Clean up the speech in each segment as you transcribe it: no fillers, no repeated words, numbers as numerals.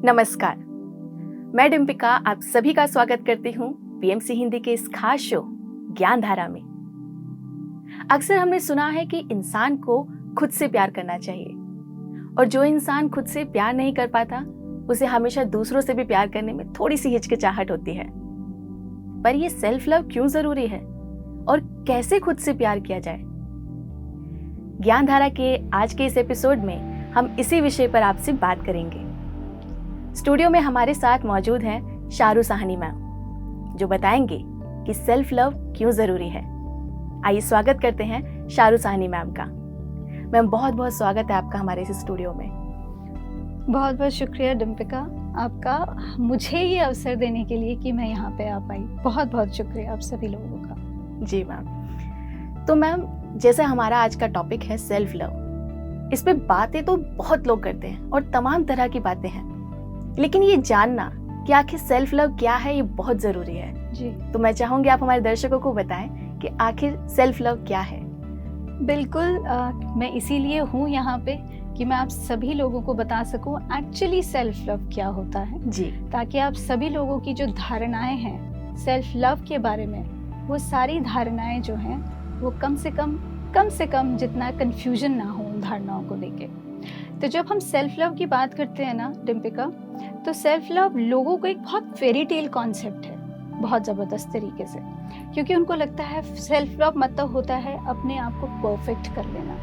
नमस्कार, मैं डिम्पिका आप सभी का स्वागत करती हूँ पीएमसी हिंदी के इस खास शो ज्ञानधारा में। अक्सर हमने सुना है कि इंसान को खुद से प्यार करना चाहिए और जो इंसान खुद से प्यार नहीं कर पाता उसे हमेशा दूसरों से भी प्यार करने में थोड़ी सी हिचकिचाहट होती है। पर ये सेल्फ लव क्यों जरूरी है और कैसे खुद से प्यार किया जाए? ज्ञानधारा के आज के इस एपिसोड में हम इसी विषय पर आपसे बात करेंगे। स्टूडियो में हमारे साथ मौजूद हैं शारू साहनी मैम, जो बताएंगे कि सेल्फ लव क्यों जरूरी है। आइए स्वागत करते हैं शारू साहनी मैम का। मैम बहुत बहुत स्वागत है आपका हमारे इस स्टूडियो में। बहुत बहुत शुक्रिया डिम्पिका आपका मुझे ये अवसर देने के लिए कि मैं यहाँ पे आ पाई। बहुत बहुत शुक्रिया आप सभी लोगों का। जी मैम। तो मैम जैसे हमारा आज का टॉपिक है सेल्फ लव, इस पे बातें तो बहुत लोग करते हैं और तमाम तरह की बातें हैं, लेकिन ये जानना कि आखिर सेल्फ लव क्या है ये बहुत जरूरी है। जी, तो मैं चाहूंगी आप हमारे दर्शकों को बताएं कि आखिर सेल्फ लव क्या है। बिल्कुल मैं इसीलिए हूँ यहाँ पे कि मैं आप सभी लोगों को बता सकूँ एक्चुअली सेल्फ लव क्या होता है जी, ताकि आप सभी लोगों की जो धारणाएं हैं सेल्फ लव के बारे में, वो सारी धारणाएं जो हैं वो कम से कम जितना कन्फ्यूजन ना हो उन धारणाओं को लेके। तो जब हम सेल्फ लव की बात करते हैं ना डिम्पिका, तो सेल्फ लव लोगों को एक बहुत फेरी टेल कॉन्सेप्ट है, बहुत ज़बरदस्त तरीके से, क्योंकि उनको लगता है सेल्फ लव मतलब होता है अपने आप को परफेक्ट कर लेना,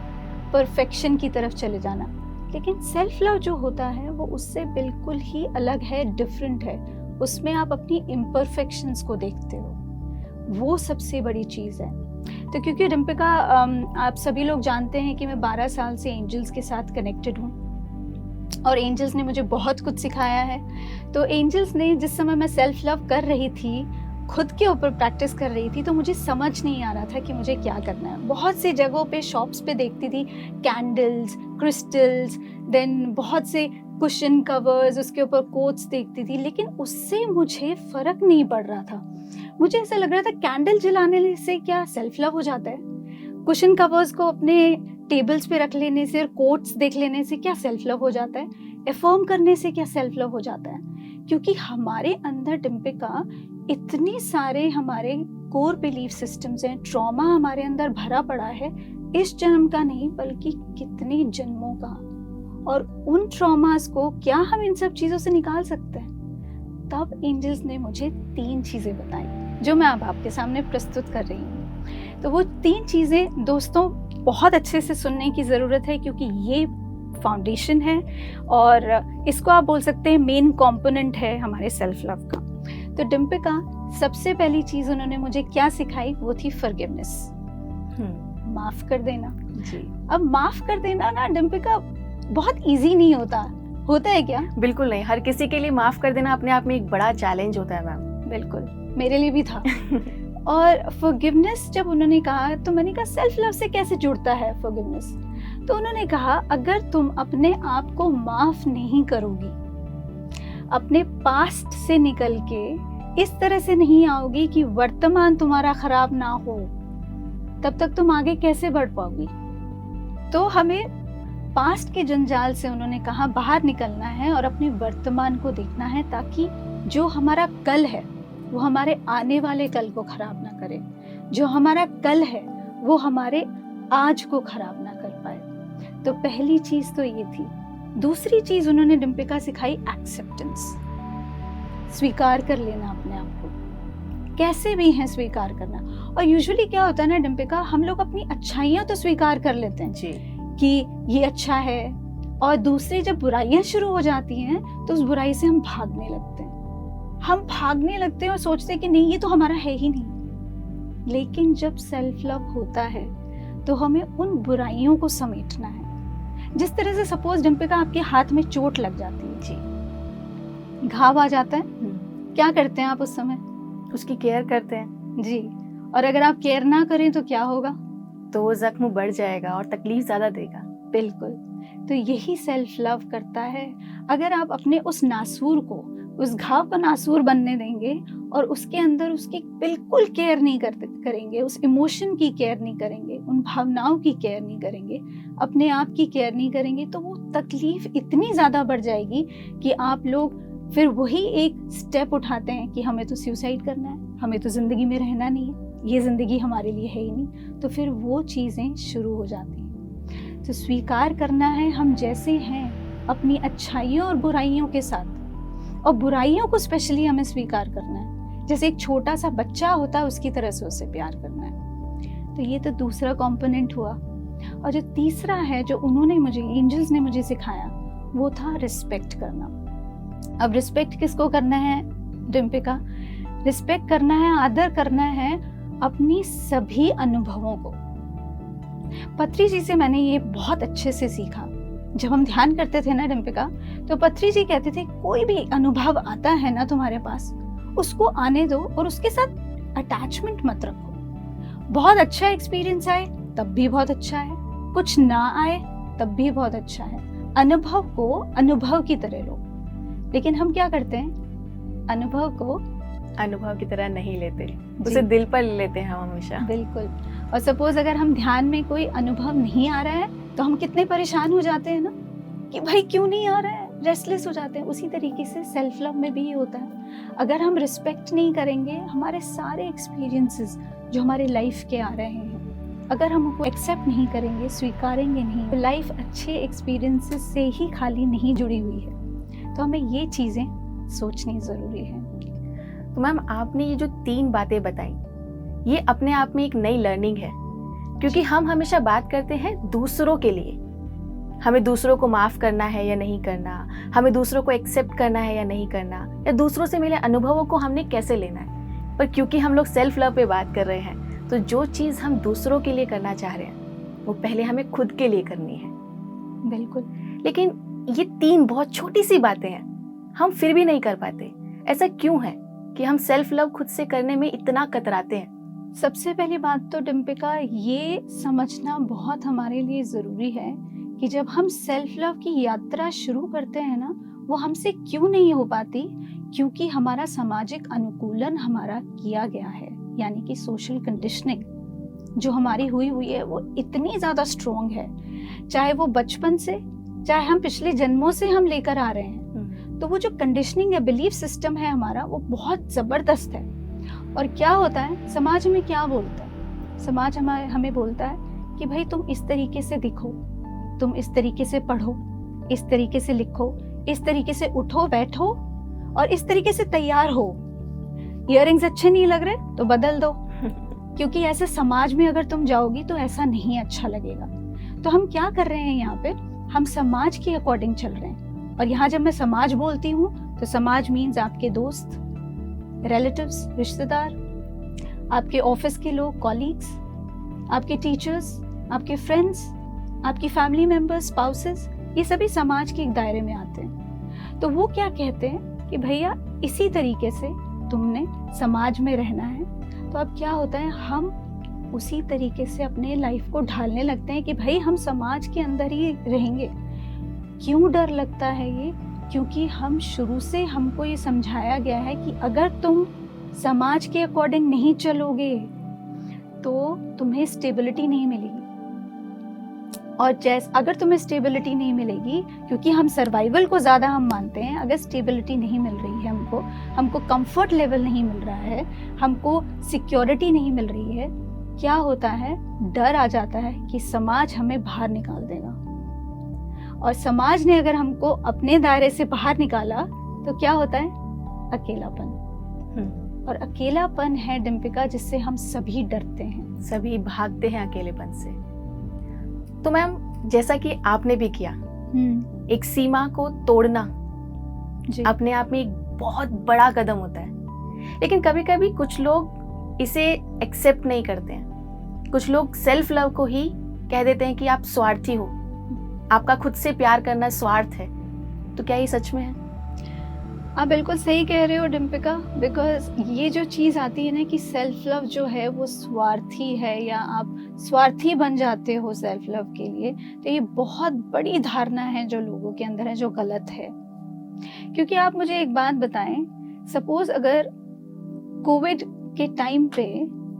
परफेक्शन की तरफ चले जाना। लेकिन सेल्फ लव जो होता है वो उससे बिल्कुल ही अलग है, डिफरेंट है। उसमें आप अपनी इम्परफेक्शंस को देखते हो, वो सबसे बड़ी चीज़ है। तो क्योंकि डिम्पिका आप सभी लोग जानते हैं कि मैं 12 साल से एंजल्स के साथ कनेक्टेड हूँ और एंजल्स ने मुझे बहुत कुछ सिखाया है। तो एंजल्स ने जिस समय मैं सेल्फ लव कर रही थी, खुद के ऊपर प्रैक्टिस कर रही थी, तो मुझे समझ नहीं आ रहा था कि मुझे क्या करना है। बहुत सी जगहों पे शॉप्स पे देखती थी कैंडल्स, क्रिस्टल्स, देन बहुत से कुशन कवर्स, उसके ऊपर कोट्स देखती थी, लेकिन उससे मुझे फर्क नहीं पड़ रहा था। मुझे ऐसा लग रहा था कैंडल जलाने से क्या सेल्फ लव हो जाता है, कुशन कवर्स को अपने टेबल्स पे रख लेने से और कोट्स देख लेने से क्या सेल्फ लव हो जाता है, एफर्म करने से क्या सेल्फ लव हो जाता है। क्योंकि हमारे अंदर डिम्पिका इतने सारे हमारे कोर बिलीफ सिस्टम्स हैं, ट्रॉमा हमारे अंदर भरा पड़ा है, इस जन्म का नहीं बल्कि कितने जन्मों का। और उन ट्रॉमास को क्या हम इन सब चीज़ों से निकाल सकते हैं? तब एंजल्स ने मुझे 3 चीज़ें बताई जो मैं अब आपके सामने प्रस्तुत कर रही हूँ। तो वो 3 चीज़ें दोस्तों बहुत अच्छे से सुनने की ज़रूरत है, क्योंकि ये फाउंडेशन है और इसको आप बोल सकते हैं मेन कंपोनेंट है हमारे सेल्फ लव का। तो डिम्पिका सबसे पहली चीज़ उन्होंने मुझे क्या सिखाई, वो थी फॉरगिवनेस, माफ़ कर देना। जी। अब माफ़ कर देना ना डिम्पिका बहुत ईजी नहीं होता है क्या? बिल्कुल नहीं, हर किसी के लिए माफ कर देना अपने आप में एक बड़ा चैलेंज होता है मैम। बिल्कुल, मेरे लिए भी था। और फॉरगिवनेस जब उन्होंने कहा तो मैंने कहा सेल्फ लव से कैसे जुड़ता है फॉरगिवनेस? तो उन्होंने कहा अगर तुम अपने आप को माफ नहीं करोगी, अपने पास्ट से निकल के इस तरह से नहीं आओगी कि वर्तमान तुम्हारा खराब ना हो, तब तक तुम आगे कैसे बढ़ पाओगी? तो हमें पास्ट के जंजाल से उन्होंने कहा बाहर निकलना है और अपने वर्तमान को देखना है, ताकि जो हमारा कल है वो हमारे आने वाले कल को खराब ना करे, जो हमारा कल है वो हमारे आज को खराब ना कर पाए। तो पहली चीज तो ये थी। दूसरी चीज उन्होंने डिम्पिका सिखाई एक्सेप्टेंस, स्वीकार कर लेना अपने आप को, कैसे भी हैं स्वीकार करना। और यूजुअली क्या होता है ना डिम्पिका, हम लोग अपनी अच्छाइयाँ तो स्वीकार कर लेते हैं जी, कि ये अच्छा है, और दूसरी जब बुराइयां शुरू हो जाती हैं तो उस बुराई से हम भागने लगते हैं। हम भागने लगते हैं और सोचते हैं कि नहीं ये तो हमारा है ही नहीं। लेकिन जब सेल्फ लव होता है तो हमें उन बुराइयों को समेटना है। जिस तरह से सपोज डिम्पिका आपके हाथ में चोट लग जाती है, जी, घाव आ जाता है, क्या करते हैं आप उस समय? उसकी केयर करते हैं। जी, और अगर आप केयर ना करें तो क्या होगा? तो वो जख्म बढ़ जाएगा और तकलीफ ज्यादा देगा। बिल्कुल। तो यही सेल्फ लव करता है। अगर आप अपने उस नासूर को उस घाव को नासूर बनने देंगे और उसके अंदर उसकी बिल्कुल केयर नहीं करेंगे, उस इमोशन की केयर नहीं करेंगे, उन भावनाओं की केयर नहीं करेंगे, अपने आप की केयर नहीं करेंगे, तो वो तकलीफ इतनी ज़्यादा बढ़ जाएगी कि आप लोग फिर वही एक स्टेप उठाते हैं कि हमें तो सुसाइड करना है, हमें तो ज़िंदगी में रहना नहीं है, ये ज़िंदगी हमारे लिए है ही नहीं। तो फिर वो चीज़ें शुरू हो जाती हैं। तो स्वीकार करना है हम जैसे हैं, अपनी अच्छाइयों और बुराइयों के साथ, और बुराइयों को स्पेशली हमें स्वीकार करना है। जैसे एक छोटा सा बच्चा होता है उसकी तरह से उससे प्यार करना है। तो ये तो दूसरा कंपोनेंट हुआ। और जो तीसरा है, जो उन्होंने मुझे, एंजल्स ने मुझे सिखाया, वो था रिस्पेक्ट करना। अब रिस्पेक्ट किसको करना है डिम्पिका? रिस्पेक्ट करना है, आदर करना है अपनी सभी अनुभवों को। पत्री जी से मैंने ये बहुत अच्छे से सीखा। जब हम ध्यान करते थे ना डिम्पिका, तो पत्री जी कहते थे कोई भी अनुभव आता है ना तुम्हारे पास, उसको आने दो और उसके साथ अटैचमेंट मत रखो। बहुत अच्छा एक्सपीरियंस आए तब भी बहुत अच्छा है, कुछ ना आए तब भी बहुत अच्छा है। अनुभव को अनुभव की तरह लो। लेकिन हम क्या करते हैं, अनुभव को अनुभव की तरह नहीं लेते, उसे दिल पर लेते हैं हम हमेशा। बिल्कुल। और सपोज अगर हम ध्यान में कोई अनुभव नहीं आ रहा है तो हम कितने परेशान हो जाते हैं ना, कि भाई क्यों नहीं आ रहा है, रेस्टलेस हो जाते हैं। उसी तरीके से सेल्फ लव में भी ये होता है। अगर हम रिस्पेक्ट नहीं करेंगे हमारे सारे एक्सपीरियंसेस जो हमारे लाइफ के आ रहे हैं, अगर हम उनको एक्सेप्ट नहीं करेंगे, स्वीकारेंगे नहीं, तो लाइफ अच्छे एक्सपीरियंसेस से ही खाली नहीं जुड़ी हुई है। तो हमें ये चीज़ें सोचनी ज़रूरी है। तो मैम, आपने ये जो 3 बातें बताई, ये अपने आप में एक नई लर्निंग है, क्योंकि हम हमेशा बात करते हैं दूसरों के लिए, हमें दूसरों को माफ़ करना है या नहीं करना, हमें दूसरों को एक्सेप्ट करना है या नहीं करना, या दूसरों से मिले अनुभवों को हमने कैसे लेना है। पर क्योंकि हम लोग सेल्फ लव पे बात कर रहे हैं, तो जो चीज़ हम दूसरों के लिए करना चाह रहे हैं वो पहले हमें खुद के लिए करनी है। बिल्कुल। लेकिन ये 3 बहुत छोटी सी बातें हैं, हम फिर भी नहीं कर पाते। ऐसा क्यों है कि हम सेल्फ लव खुद से करने में इतना कतराते हैं? सबसे पहली बात तो डिम्पिका, ये समझना बहुत हमारे लिए ज़रूरी है कि जब हम सेल्फ लव की यात्रा शुरू करते हैं ना, वो हमसे क्यों नहीं हो पाती, क्योंकि हमारा सामाजिक अनुकूलन हमारा किया गया है, यानी कि सोशल कंडीशनिंग जो हमारी हुई है वो इतनी ज़्यादा स्ट्रॉन्ग है। चाहे वो बचपन से, चाहे हम पिछले जन्मों से हम लेकर आ रहे हैं, तो वो जो कंडीशनिंग है, बिलीफ सिस्टम है हमारा, वो बहुत ज़बरदस्त है। और क्या होता है, समाज में क्या बोलता है, समाज हमें बोलता है कि भाई तुम इस तरीके से दिखो, तुम इस तरीके से पढ़ो, इस तरीके से लिखो, इस तरीके से उठो बैठो और इस तरीके से तैयार हो। इयररिंग्स अच्छे नहीं लग रहे तो बदल दो, क्योंकि ऐसे समाज में अगर तुम जाओगी तो ऐसा नहीं अच्छा लगेगा। तो हम क्या कर रहे हैं यहाँ पे, हम समाज के अकॉर्डिंग चल रहे हैं। और यहाँ जब मैं समाज बोलती हूँ तो समाज मीन्स आपके दोस्त, रिलेटिव्स, रिश्तेदार, आपके ऑफिस के लोग, कॉलीग्स, आपके टीचर्स, आपके फ्रेंड्स, आपकी फैमिली मेंबर्स, स्पाउसेस, ये सभी समाज के एक दायरे में आते हैं। तो वो क्या कहते हैं कि भैया इसी तरीके से तुमने समाज में रहना है। तो अब क्या होता है, हम उसी तरीके से अपने लाइफ को ढालने लगते हैं कि भाई हम समाज के अंदर ही रहेंगे। क्यों डर लगता है ये? क्योंकि हम शुरू से, हमको ये समझाया गया है कि अगर तुम समाज के अकॉर्डिंग नहीं चलोगे तो तुम्हें स्टेबिलिटी नहीं मिलेगी। और अगर तुम्हें स्टेबिलिटी नहीं मिलेगी, क्योंकि हम सर्वाइवल को ज़्यादा हम मानते हैं, अगर स्टेबिलिटी नहीं मिल रही है हमको कंफर्ट लेवल नहीं मिल रहा है, हमको सिक्योरिटी नहीं मिल रही है, क्या होता है, डर आ जाता है कि समाज हमें बाहर निकाल देगा। और समाज ने अगर हमको अपने दायरे से बाहर निकाला तो क्या होता है, अकेलापन। और अकेलापन है डिम्पिका जिससे हम सभी डरते हैं, सभी भागते हैं अकेलेपन से। तो मैम, जैसा कि आपने भी किया, एक सीमा को तोड़ना अपने आप में एक बहुत बड़ा कदम होता है। लेकिन कभी कभी कुछ लोग इसे एक्सेप्ट नहीं करते हैं। कुछ लोग सेल्फ लव को ही कह देते हैं कि आप स्वार्थी हो, आपका खुद से प्यार करना स्वार्थ है। तो क्या ये सच में है? आप बिल्कुल सही कह रहे हो डिम्पिका, बिकॉज ये जो चीज़ आती है ना कि सेल्फ लव जो है वो स्वार्थी है या आप स्वार्थी बन जाते हो सेल्फ लव के लिए, तो ये बहुत बड़ी धारणा है जो लोगों के अंदर है, जो गलत है। क्योंकि आप मुझे एक बात बताएं, सपोज अगर कोविड के टाइम पे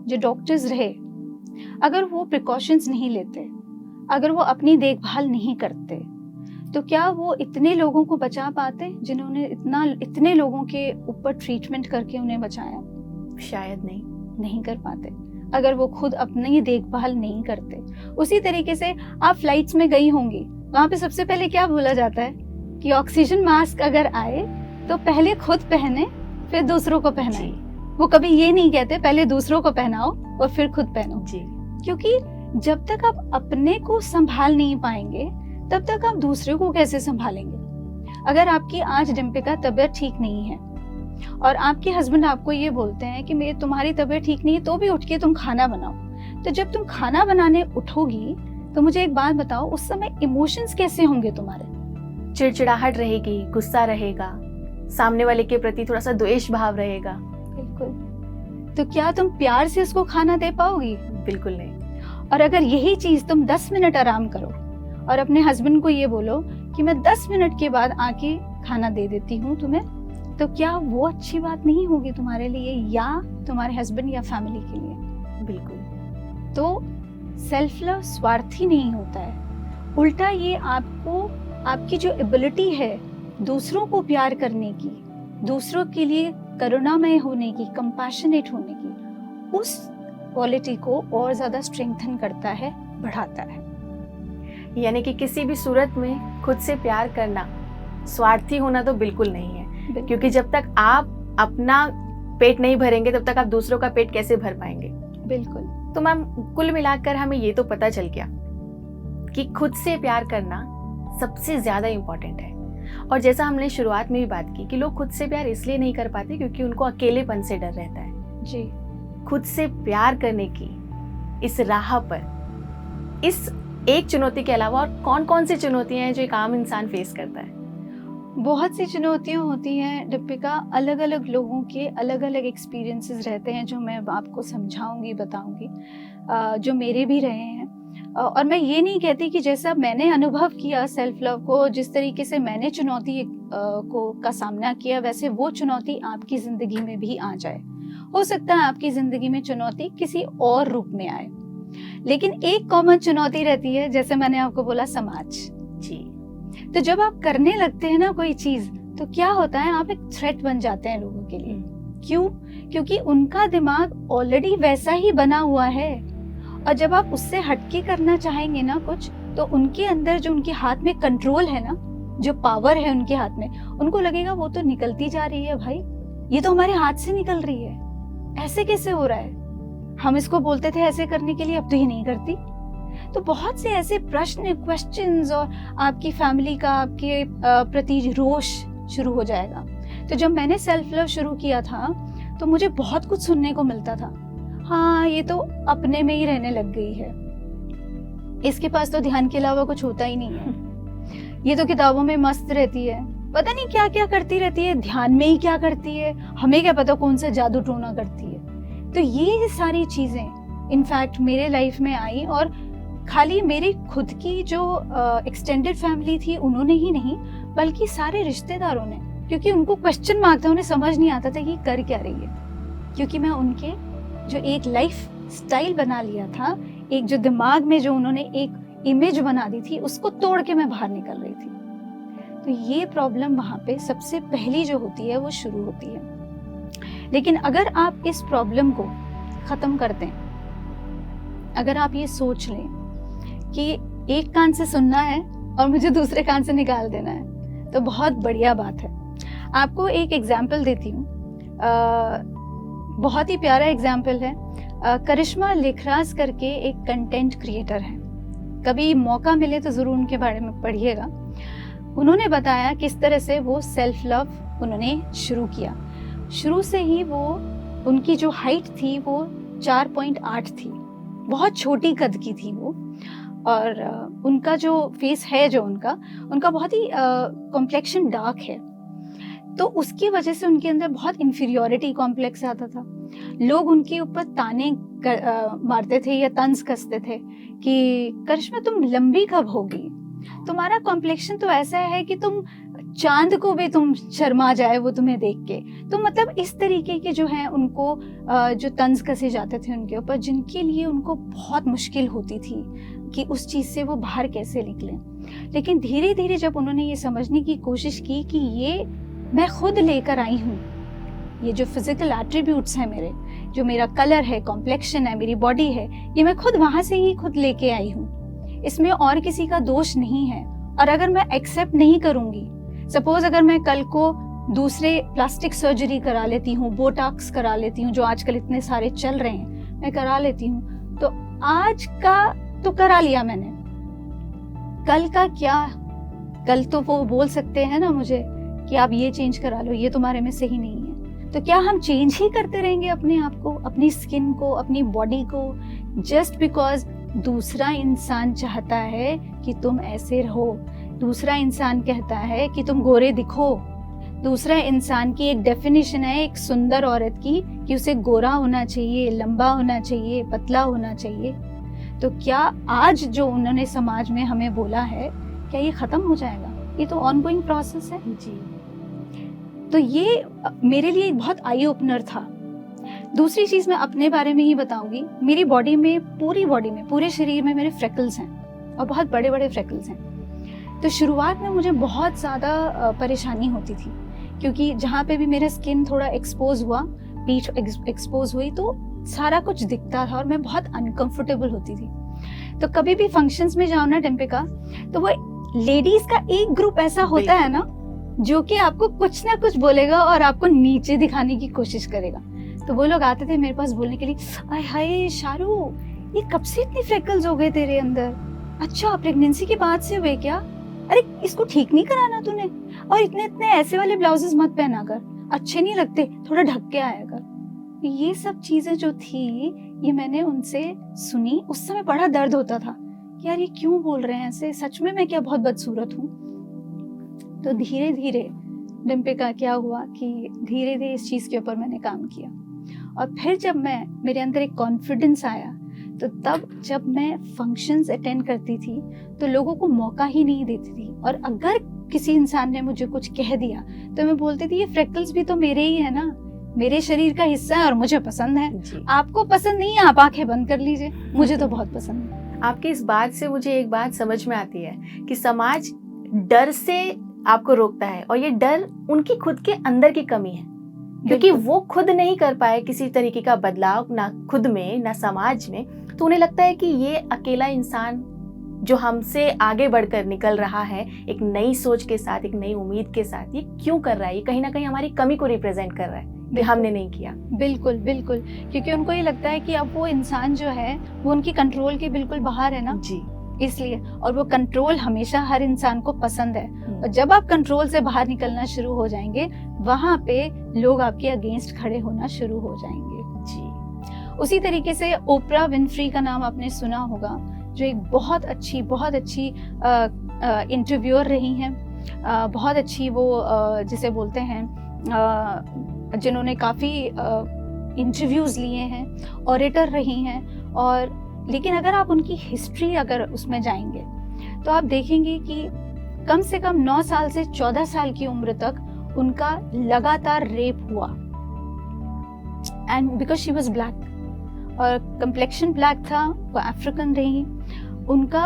जो डॉक्टर्स रहे, अगर वो प्रिकॉशंस नहीं लेते, अगर वो अपनी देखभाल नहीं करते, तो क्या वो इतने लोगों को बचा पाते जिन्होंने इतने लोगों के ऊपर ट्रीटमेंट करके उन्हें बचाया? शायद नहीं कर पाते अगर वो खुद अपनी देखभाल नहीं करते। उसी तरीके से आप फ्लाइट्स में गई होंगी, वहां पे सबसे पहले क्या बोला जाता है कि ऑक्सीजन मास्क अगर आए तो पहले खुद पहने फिर दूसरों को पहनाए। वो कभी ये नहीं कहते पहले दूसरों को पहनाओ और फिर खुद पहनो जी। क्योंकि जब तक आप अपने को संभाल नहीं पाएंगे तब तक आप दूसरे को कैसे संभालेंगे? अगर आपकी आज डिम्पिका तबीयत ठीक नहीं है और आपके हस्बैंड आपको ये बोलते हैं कि मेरी तुम्हारी तबीयत ठीक नहीं है तो भी उठ के तुम खाना बनाओ, तो जब तुम खाना बनाने उठोगी तो मुझे एक बात बताओ, उस समय इमोशंस कैसे होंगे तुम्हारे? चिड़चिड़ाहट रहेगी, गुस्सा रहेगा, सामने वाले के प्रति थोड़ा सा द्वेष भाव रहेगा। बिल्कुल। तो क्या तुम प्यार से उसको खाना दे पाओगी? बिल्कुल नहीं। और अगर यही चीज तुम 10 मिनट आराम करो और अपने हस्बैंड को ये बोलो कि मैं 10 मिनट के बाद आके खाना दे देती हूँ तुम्हें, तो क्या वो अच्छी बात नहीं होगी तुम्हारे लिए या तुम्हारे हस्बैंड या फैमिली के लिए? बिल्कुल। तो सेल्फ लव स्वार्थी नहीं होता है, उल्टा ये आपको आपकी जो एबिलिटी है दूसरों को प्यार करने की, दूसरों के लिए करुणामय होने की, कंपैशनेट होने की, उस क्वालिटी को और ज्यादा स्ट्रेंथन करता है, बढ़ाता है। यानी कि किसी भी सूरत में खुद से प्यार करना स्वार्थी होना तो बिल्कुल नहीं है, क्योंकि जब तक आप अपना पेट नहीं भरेंगे तब तक आप दूसरों का पेट कैसे भर पाएंगे? बिल्कुल। तो मैम कुल मिलाकर हमें ये तो पता चल गया कि खुद से प्यार करना सबसे ज्यादा इम्पोर्टेंट है। और जैसा हमने शुरुआत में भी बात की कि लोग खुद से प्यार इसलिए नहीं कर पाते क्योंकि उनको अकेलेपन से डर रहता है। जी। खुद से प्यार करने की इस राह पर इस एक चुनौती के अलावा और कौन कौन सी चुनौतियां हैं जो एक आम इंसान फेस करता है? बहुत सी चुनौतियां होती हैं दीपिका, अलग अलग लोगों के अलग अलग एक्सपीरियंसेस रहते हैं जो मैं आपको समझाऊंगी, बताऊंगी, जो मेरे भी रहे हैं। और मैं ये नहीं कहती कि जैसा मैंने अनुभव किया सेल्फ लव को, जिस तरीके से मैंने चुनौती का सामना किया, वैसे वो चुनौती आपकी जिंदगी में भी आ जाए। हो सकता है आपकी जिंदगी में चुनौती किसी और रूप में आए, लेकिन एक कॉमन चुनौती रहती है, जैसे मैंने आपको बोला, समाज। जी। तो जब आप करने लगते हैं ना कोई चीज, तो क्या होता है, आप एक थ्रेट बन जाते हैं लोगों के लिए। क्यों? क्योंकि उनका दिमाग ऑलरेडी वैसा ही बना हुआ है, और जब आप उससे हटके करना चाहेंगे ना कुछ, तो उनके अंदर जो उनके हाथ में कंट्रोल है ना, जो पावर है उनके हाथ में, उनको लगेगा वो तो निकलती जा रही है भाई, ये तो हमारे हाथ से निकल रही है, ऐसे कैसे हो रहा है? हम इसको बोलते थे ऐसे करने के लिए, अब तो ये नहीं करती। तो बहुत से ऐसे प्रश्न, क्वेश्चंस, और आपकी फैमिली का आपके प्रति रोष शुरू हो जाएगा। तो जब मैंने सेल्फ लव शुरू किया था तो मुझे बहुत कुछ सुनने को मिलता था। हाँ, ये तो अपने में ही रहने लग गई है, इसके पास तो ध्यान के अलावा कुछ होता ही नहीं है, ये तो किताबों में मस्त रहती है, पता नहीं क्या क्या करती रहती है, ध्यान में ही क्या करती है, हमें क्या पता कौन सा जादू टोना करती है। तो ये सारी चीजें इनफैक्ट मेरे लाइफ में आई, और खाली मेरी खुद की जो एक्सटेंडेड फैमिली थी उन्होंने ही नहीं, बल्कि सारे रिश्तेदारों ने, क्योंकि उनको क्वेश्चन मार्क था, उन्हें समझ नहीं आता था कि कर क्या रही है, क्योंकि मैं उनके जो एक लाइफ स्टाइल बना लिया था, एक जो दिमाग में जो उन्होंने एक इमेज बना दी थी, उसको तोड़ के मैं बाहर निकल रही थी। तो ये प्रॉब्लम वहां पे सबसे पहली जो होती है वो शुरू होती है। लेकिन अगर आप इस प्रॉब्लम को खत्म कर दें, अगर आप ये सोच लें कि एक कान से सुनना है और मुझे दूसरे कान से निकाल देना है, तो बहुत बढ़िया बात है। आपको एक एग्जाम्पल देती हूँ, बहुत ही प्यारा एग्जाम्पल है। करिश्मा लिखराज करके एक कंटेंट क्रिएटर है, कभी मौका मिले तो जरूर उनके बारे में पढ़िएगा। उन्होंने बताया किस तरह से वो सेल्फ लव उन्होंने शुरू किया। शुरू से ही वो, उनकी जो हाइट थी वो 4.8 थी, बहुत छोटी कद की थी वो, और उनका जो फेस है, जो उनका बहुत ही कॉम्प्लेक्शन डार्क है, तो उसकी वजह से उनके अंदर बहुत इंफीरियोरिटी कॉम्प्लेक्स आता था। लोग उनके ऊपर ताने मारते थे या तंज कसते थे कि करिश्मा तुम लंबी कब होगी, तुम्हारा कॉम्प्लेक्शन तो ऐसा है कि तुम चांद को भी तुम शर्मा जाए वो तुम्हें देख के। तो मतलब इस तरीके के जो है उनको जो तंज कसे जाते थे उनके ऊपर, जिनके लिए उनको बहुत मुश्किल होती थी कि उस चीज़ से वो बाहर कैसे निकलें। लेकिन धीरे धीरे जब उन्होंने ये समझने की कोशिश की कि ये मैं खुद लेकर आई हूँ, ये जो फिजिकल एट्रीब्यूट्स हैं मेरे, जो मेरा कलर है, कॉम्प्लेक्शन है, मेरी बॉडी है, ये मैं खुद वहाँ से ही खुद लेके आई हूँ, इसमें और किसी का दोष नहीं है। और अगर मैं एक्सेप्ट नहीं करूँगी, सपोज अगर मैं कल को दूसरे प्लास्टिक सर्जरी करा लेती हूँ, बोटॉक्स करा लेती हूँ, जो आजकल इतने सारे चल रहे हैं, मैं करा लेती हूँ, तो आज का तो करा लिया मैंने, कल का क्या? कल तो वो बोल सकते हैं ना मुझे कि आप ये चेंज करा लो, ये तुम्हारे में सही नहीं है। तो क्या हम चेंज ही करते रहेंगे अपने आप को, अपनी स्किन को, अपनी बॉडी को, जस्ट बिकॉज दूसरा इंसान चाहता है कि तुम ऐसे रहो, दूसरा इंसान कहता है कि तुम गोरे दिखो, दूसरा इंसान की एक डेफिनेशन है एक सुंदर औरत की कि उसे गोरा होना चाहिए, लंबा होना चाहिए, पतला होना चाहिए। तो क्या आज जो उन्होंने समाज में हमें बोला है, क्या ये खत्म हो जाएगा? ये तो ऑनगोइंग प्रोसेस है जी। तो ये मेरे लिए एक बहुत आई ओपनर था। दूसरी चीज मैं अपने बारे में ही बताऊंगी। मेरी बॉडी में, पूरी बॉडी में, पूरे शरीर में मेरे फ्रेकल्स हैं और बहुत बड़े बड़े फ्रेकल्स हैं। तो शुरुआत में मुझे बहुत ज़्यादा परेशानी होती थी, क्योंकि जहाँ पे भी मेरा स्किन थोड़ा एक्सपोज हुआ, पीठ एक्सपोज हुई, तो सारा कुछ दिखता था और मैं बहुत अनकंफर्टेबल होती थी। तो कभी भी फंक्शंस में जाओ ना डिम्पिका, तो वो लेडीज का एक ग्रुप ऐसा होता है ना जो कि आपको कुछ ना कुछ बोलेगा और आपको नीचे दिखाने की कोशिश करेगा। तो वो लोग आते थे मेरे पास बोलने के लिए, आय हाय शारू, ये कब से इतनी फ्रेकल्स हो गए तेरे अंदर? अच्छा, प्रेगनेंसी के बाद से हुए क्या? अरे इसको ठीक नहीं कराना तूने, और इतने इतने ऐसे वाले ब्लाउजेस मत पहना कर, अच्छे नहीं लगते, थोड़ा ढक के आया कर। ये सब चीजें जो थी, ये मैंने उनसे सुनी। उस समय बड़ा दर्द होता था कि यार ये क्यों बोल रहे हैं ऐसे, सच में मैं क्या बहुत बदसूरत हूँ? तो धीरे धीरे डिम्पिका क्या हुआ कि धीरे धीरे इस चीज़ के ऊपर मैंने काम किया, और फिर जब मेरे अंदर एक कॉन्फिडेंस आया, तो तब जब मैं फंक्शंस अटेंड करती थी तो लोगों को मौका ही नहीं देती थी। और अगर किसी इंसान ने मुझे कुछ कह दिया तो मैं बोलती थी, ये फ्रेकल्स भी तो मेरे ही है ना, मेरे शरीर का हिस्सा है और मुझे पसंद है। आपको पसंद नहीं है, आप आंखें बंद कर लीजिए, मुझे तो बहुत पसंद है। आपकी इस बात से मुझे एक बात समझ में आती है कि समाज डर से आपको रोकता है, और ये डर उनकी खुद के अंदर की कमी है, क्योंकि वो खुद नहीं कर पाए किसी तरीके का बदलाव, ना खुद में ना समाज में। तो उन्हें लगता है कि ये अकेला इंसान जो हमसे आगे बढ़कर निकल रहा है एक नई सोच के साथ, एक नई उम्मीद के साथ, ये क्यों कर रहा है? ये कहीं ना कहीं हमारी कमी को रिप्रेजेंट कर रहा है कि हमने नहीं किया। बिल्कुल बिल्कुल, क्योंकि उनको ये लगता है कि अब वो इंसान जो है वो उनकी कंट्रोल के बिल्कुल बाहर है ना जी, इसलिए। और वो कंट्रोल हमेशा हर इंसान को पसंद है, और जब आप कंट्रोल से बाहर निकलना शुरू हो जाएंगे, वहां पे लोग आपके अगेंस्ट खड़े होना शुरू हो जाएंगे। जी। उसी तरीके से ओपरा विनफ्री का नाम आपने सुना होगा, जो एक बहुत अच्छी इंटरव्यूअर रही हैं, बहुत अच्छी वो जिसे बोलते हैं जिन्होंने काफ़ी इंटरव्यूज़ लिए हैं, ऑरेटर रही हैं। और लेकिन अगर आप उनकी हिस्ट्री अगर उसमें जाएंगे तो आप देखेंगे कि कम से कम 9 साल से 14 साल की उम्र तक उनका लगातार रेप हुआ, and because she was black, और कम्प्लेक्शन ब्लैक था, वो अफ्रीकन रही। उनका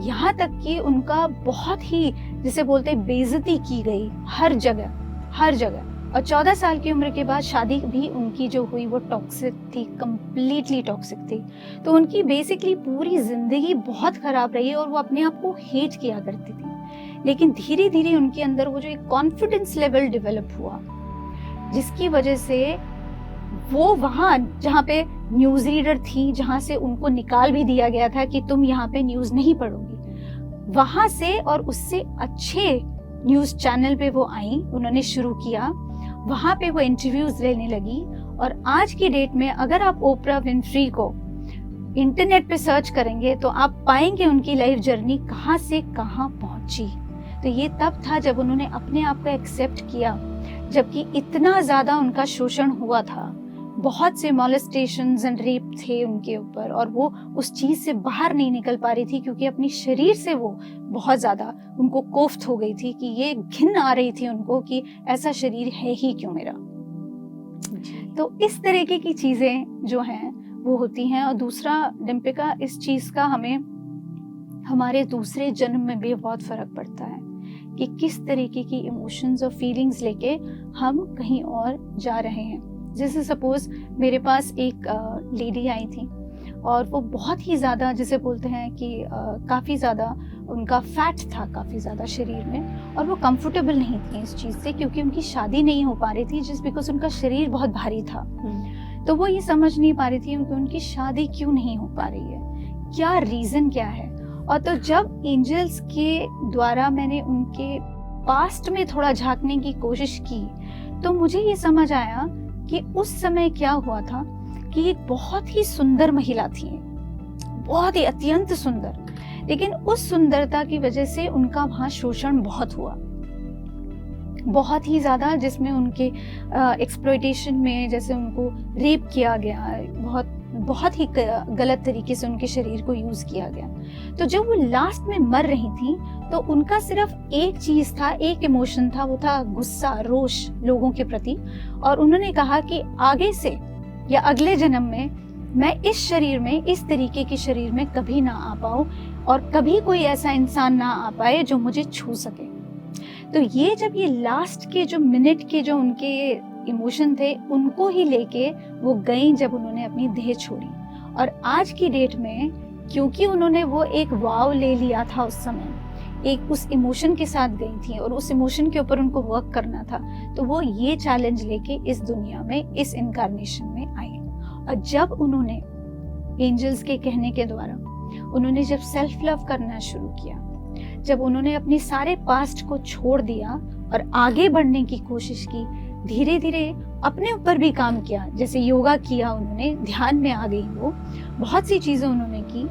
यहाँ तक कि उनका बहुत ही जिसे बोलते बेइज्जती की गई हर जगह। और 14 साल की उम्र के बाद शादी भी उनकी जो हुई वो टॉक्सिक थी, कम्प्लीटली टॉक्सिक थी। तो उनकी बेसिकली पूरी जिंदगी बहुत खराब रही और वो अपने आप को हेट किया करती थी। लेकिन धीरे धीरे उनके अंदर वो जो एक कॉन्फिडेंस लेवल डेवलप हुआ, जिसकी वजह से वो वहाँ जहाँ पे न्यूज रीडर थी, जहाँ से उनको निकाल भी दिया गया था कि तुम यहाँ पे न्यूज नहीं पढ़ोगी, वहां से और उससे अच्छे न्यूज चैनल पे वो आई, उन्होंने शुरू किया, वहां पे वो इंटरव्यूज लेने लगी। और आज की डेट में अगर आप ओपरा विनफ्री को इंटरनेट पे सर्च करेंगे तो आप पाएंगे उनकी लाइफ जर्नी कहाँ से कहाँ पहुंची। तो ये तब था जब उन्होंने अपने आप को एक्सेप्ट किया, जबकि इतना ज्यादा उनका शोषण हुआ था, बहुत से मॉलेस्टेशंस एंड रेप थे उनके ऊपर, और वो उस चीज़ से बाहर नहीं निकल पा रही थी क्योंकि अपनी शरीर से वो बहुत ज़्यादा उनको कोफ्त हो गई थी, कि ये घिन आ रही थी उनको कि ऐसा शरीर है ही क्यों मेरा। तो इस तरीके की चीज़ें जो हैं वो होती हैं। और दूसरा डिम्पिका, इस चीज़ का हमें हमारे दूसरे जन्म में भी बहुत फ़र्क पड़ता है कि किस तरीके की इमोशंस और फीलिंग्स लेके हम कहीं और जा रहे हैं। जैसे सपोज मेरे पास एक लेडी आई थी और वो बहुत ही ज़्यादा, जिसे बोलते हैं कि काफ़ी ज़्यादा उनका फैट था काफ़ी ज़्यादा शरीर में, और वो कंफर्टेबल नहीं थी इस चीज़ से क्योंकि उनकी शादी नहीं हो पा रही थी, जस्ट बिकॉज उनका शरीर बहुत भारी था। तो वो ये समझ नहीं पा रही थी कि उनकी शादी क्यों नहीं हो पा रही है, क्या रीज़न क्या है। और तो जब एंजल्स के द्वारा मैंने उनके पास्ट में थोड़ा झांकने की कोशिश की तो मुझे ये समझ आया कि उस समय क्या हुआ था कि एक बहुत ही सुंदर महिला थी, बहुत ही अत्यंत सुंदर, लेकिन उस सुंदरता की वजह से उनका वहाँ शोषण बहुत हुआ, बहुत ही ज़्यादा, जिसमें उनके एक्सप्लॉयटेशन में जैसे उनको रेप किया गया, बहुत ही गलत तरीके से उनके शरीर को यूज़ किया गया। तो जब वो लास्ट में मर रही थी तो उनका सिर्फ एक चीज़ था, एक इमोशन था, वो था गुस्सा, रोष लोगों के प्रति। और उन्होंने कहा कि आगे से या अगले जन्म में मैं इस शरीर में, इस तरीके के शरीर में कभी ना आ पाऊँ और कभी कोई ऐसा इंसान ना आ पाए जो मुझे छू सके। तो ये जब ये लास्ट के जो मिनट के जो उनके इमोशन थे उनको ही लेके वो गई जब उन्होंने अपनी देह छोड़ी। और आज की डेट में क्योंकि उन्होंने वो एक वाव ले लिया था उस समय, एक उस इमोशन के साथ गई थी और उस इमोशन के ऊपर उनको वर्क करना था, तो वो ये चैलेंज लेके इस दुनिया में, इस इनकारनेशन में आई। और जब उन्होंने एंजल्स के कहने के द्वारा उन्होंने जब सेल्फ लव करना शुरू किया, जब उन्होंने अपने सारे पास्ट को छोड़ दिया और आगे बढ़ने की कोशिश की, धीरे धीरे अपने ऊपर भी काम किया, जैसे योगा किया उन्होंने, ध्यान में आ गई वो, बहुत सी चीज़ें उन्होंने की,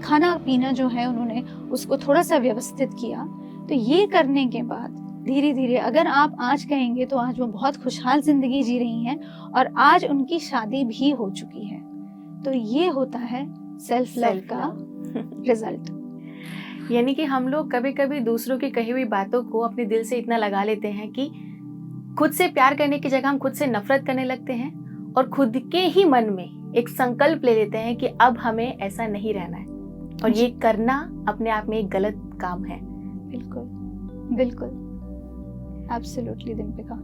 खाना पीना जो है उन्होंने उसको थोड़ा सा व्यवस्थित किया। तो ये करने के बाद धीरे धीरे, अगर आप आज कहेंगे तो आज वो बहुत खुशहाल जिंदगी जी रही हैं और आज उनकी शादी भी हो चुकी है। तो ये होता है सेल्फ लव का रिजल्ट। यानी कि हम लोग कभी कभी दूसरों की कही हुई बातों को अपने दिल से इतना लगा लेते हैं कि खुद से प्यार करने की जगह हम खुद से नफरत करने लगते हैं और खुद के ही मन में एक संकल्प ले लेते हैं कि अब हमें ऐसा नहीं रहना है, और ये करना अपने आप में एक गलत काम है। बिल्कुल बिल्कुल, एब्सोल्युटली डिम्पिका।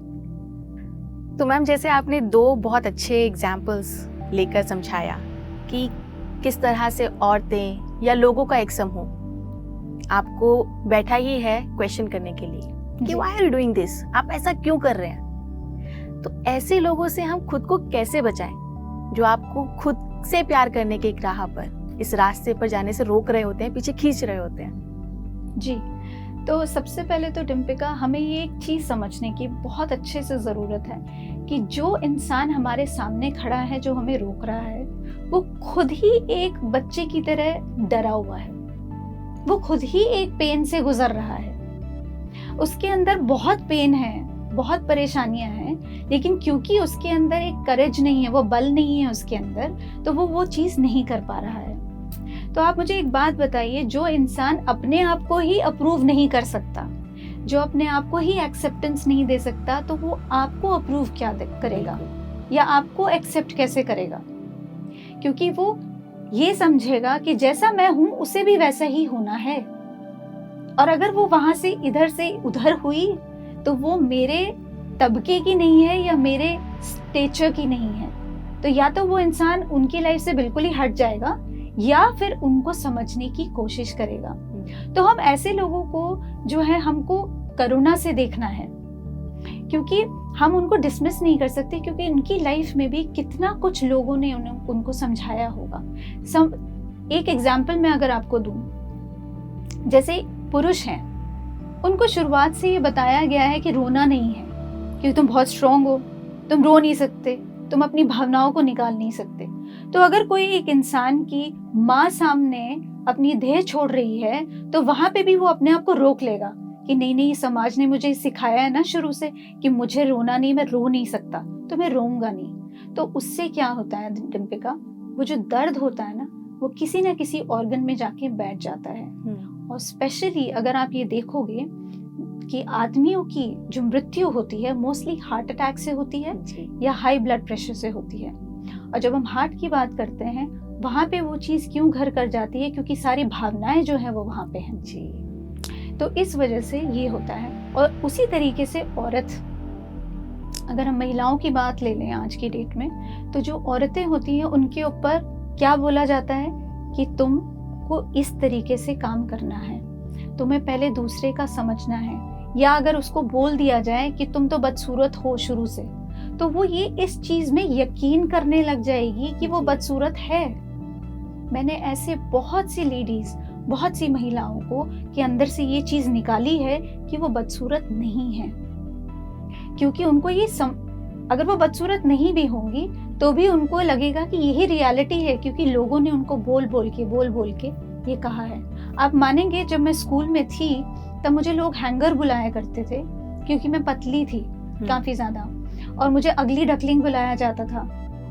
तो मैम, जैसे आपने दो बहुत अच्छे एग्जाम्पल्स लेकर समझाया कि किस तरह से औरतें या लोगों का एक समूह आपको बैठा ही है क्वेश्चन करने के लिए कि why are you doing this, आप ऐसा क्यों कर रहे हैं। तो ऐसे लोगों से हम खुद को कैसे बचाएं जो आपको खुद से प्यार करने के एक राह पर, इस रास्ते पर जाने से रोक रहे होते हैं, पीछे खींच रहे होते हैं। जी, तो सबसे पहले तो डिम्पिका, हमें ये एक चीज़ समझने की बहुत अच्छे से ज़रूरत है कि जो इंसान हमारे सामने खड़ा है, जो हमें रोक रहा है, वो खुद ही एक बच्चे की तरह डरा हुआ है, वो खुद ही एक पेन से गुजर रहा है, उसके अंदर बहुत पेन है, बहुत परेशानियां हैं, लेकिन क्योंकि उसके अंदर एक करेज नहीं है, वो बल नहीं है उसके अंदर, तो वो चीज़ नहीं कर पा रहा है। तो आप मुझे एक बात बताइए, जो इंसान अपने आप को ही अप्रूव नहीं कर सकता, जो अपने आप को ही एक्सेप्टेंस नहीं दे सकता, तो वो आपको अप्रूव क्या करेगा या आपको एक्सेप्ट कैसे करेगा? क्योंकि वो ये समझेगा कि जैसा मैं हूं उसे भी वैसा ही होना है, और अगर वो वहां से इधर से उधर हुई तो वो मेरे तबके की नहीं है या मेरे स्टेचर की नहीं है। तो या तो वो इंसान उनकी लाइफ से बिल्कुल ही हट जाएगा या फिर उनको समझने की कोशिश करेगा। तो हम ऐसे लोगों को जो है, हमको करुणा से देखना है, क्योंकि हम उनको डिसमिस नहीं कर सकते, क्योंकि उनकी लाइफ में भी कितना कुछ लोगों ने उनको समझाया होगा। एक एग्जाम्पल मैं अगर आपको दूं, जैसे पुरुष हैं, उनको शुरुआत से ये बताया गया है कि रोना नहीं है, क्योंकि तुम बहुत स्ट्रांग हो, तुम रो नहीं सकते, तुम अपनी भावनाओं को निकाल नहीं सकते। तो अगर कोई एक इंसान की माँ सामने अपनी देह छोड़ रही है तो वहां पे भी वो अपने आप को रोक लेगा कि नहीं नहीं, समाज ने मुझे सिखाया है ना शुरू से कि मुझे रोना नहीं, मैं रो नहीं सकता, तो मैं रोऊंगा नहीं। तो उससे क्या होता है डिम्पिका, वो जो दर्द होता है ना, वो किसी ना किसी ऑर्गन में जाके बैठ जाता है। और स्पेशली अगर आप ये देखोगे कि आदमियों की जो मृत्यु होती है मोस्टली हार्ट अटैक से होती है या हाई ब्लड प्रेशर से होती है। और जब हम हार्ट की बात करते हैं, वहां पे वो चीज क्यों घर कर जाती है, क्योंकि सारी भावनाएं जो है वो वहां पे हैं जी। तो इस वजह से ये होता है। और उसी तरीके से औरत, अगर हम महिलाओं की बात ले लें आज की डेट में, तो जो औरतें होती हैं उनके ऊपर क्या बोला जाता है कि तुमको इस तरीके से काम करना है, तुम्हें पहले दूसरे का समझना है। या अगर उसको बोल दिया जाए कि तुम तो बदसूरत हो शुरू से, तो वो ये इस चीज में यकीन करने लग जाएगी कि वो बदसूरत है। मैंने ऐसे बहुत सी लेडीज, बहुत सी महिलाओं को के अंदर से ये चीज निकाली है कि वो बदसूरत नहीं है, क्योंकि उनको ये अगर वो बदसूरत नहीं भी होंगी तो भी उनको लगेगा कि यही रियलिटी है, क्योंकि लोगों ने उनको बोल बोल के ये कहा है। आप मानेंगे, जब मैं स्कूल में थी तब मुझे लोग हैंगर बुलाया करते थे, क्योंकि मैं पतली थी काफी ज्यादा, और मुझे अगली डकलिंग बुलाया जाता था,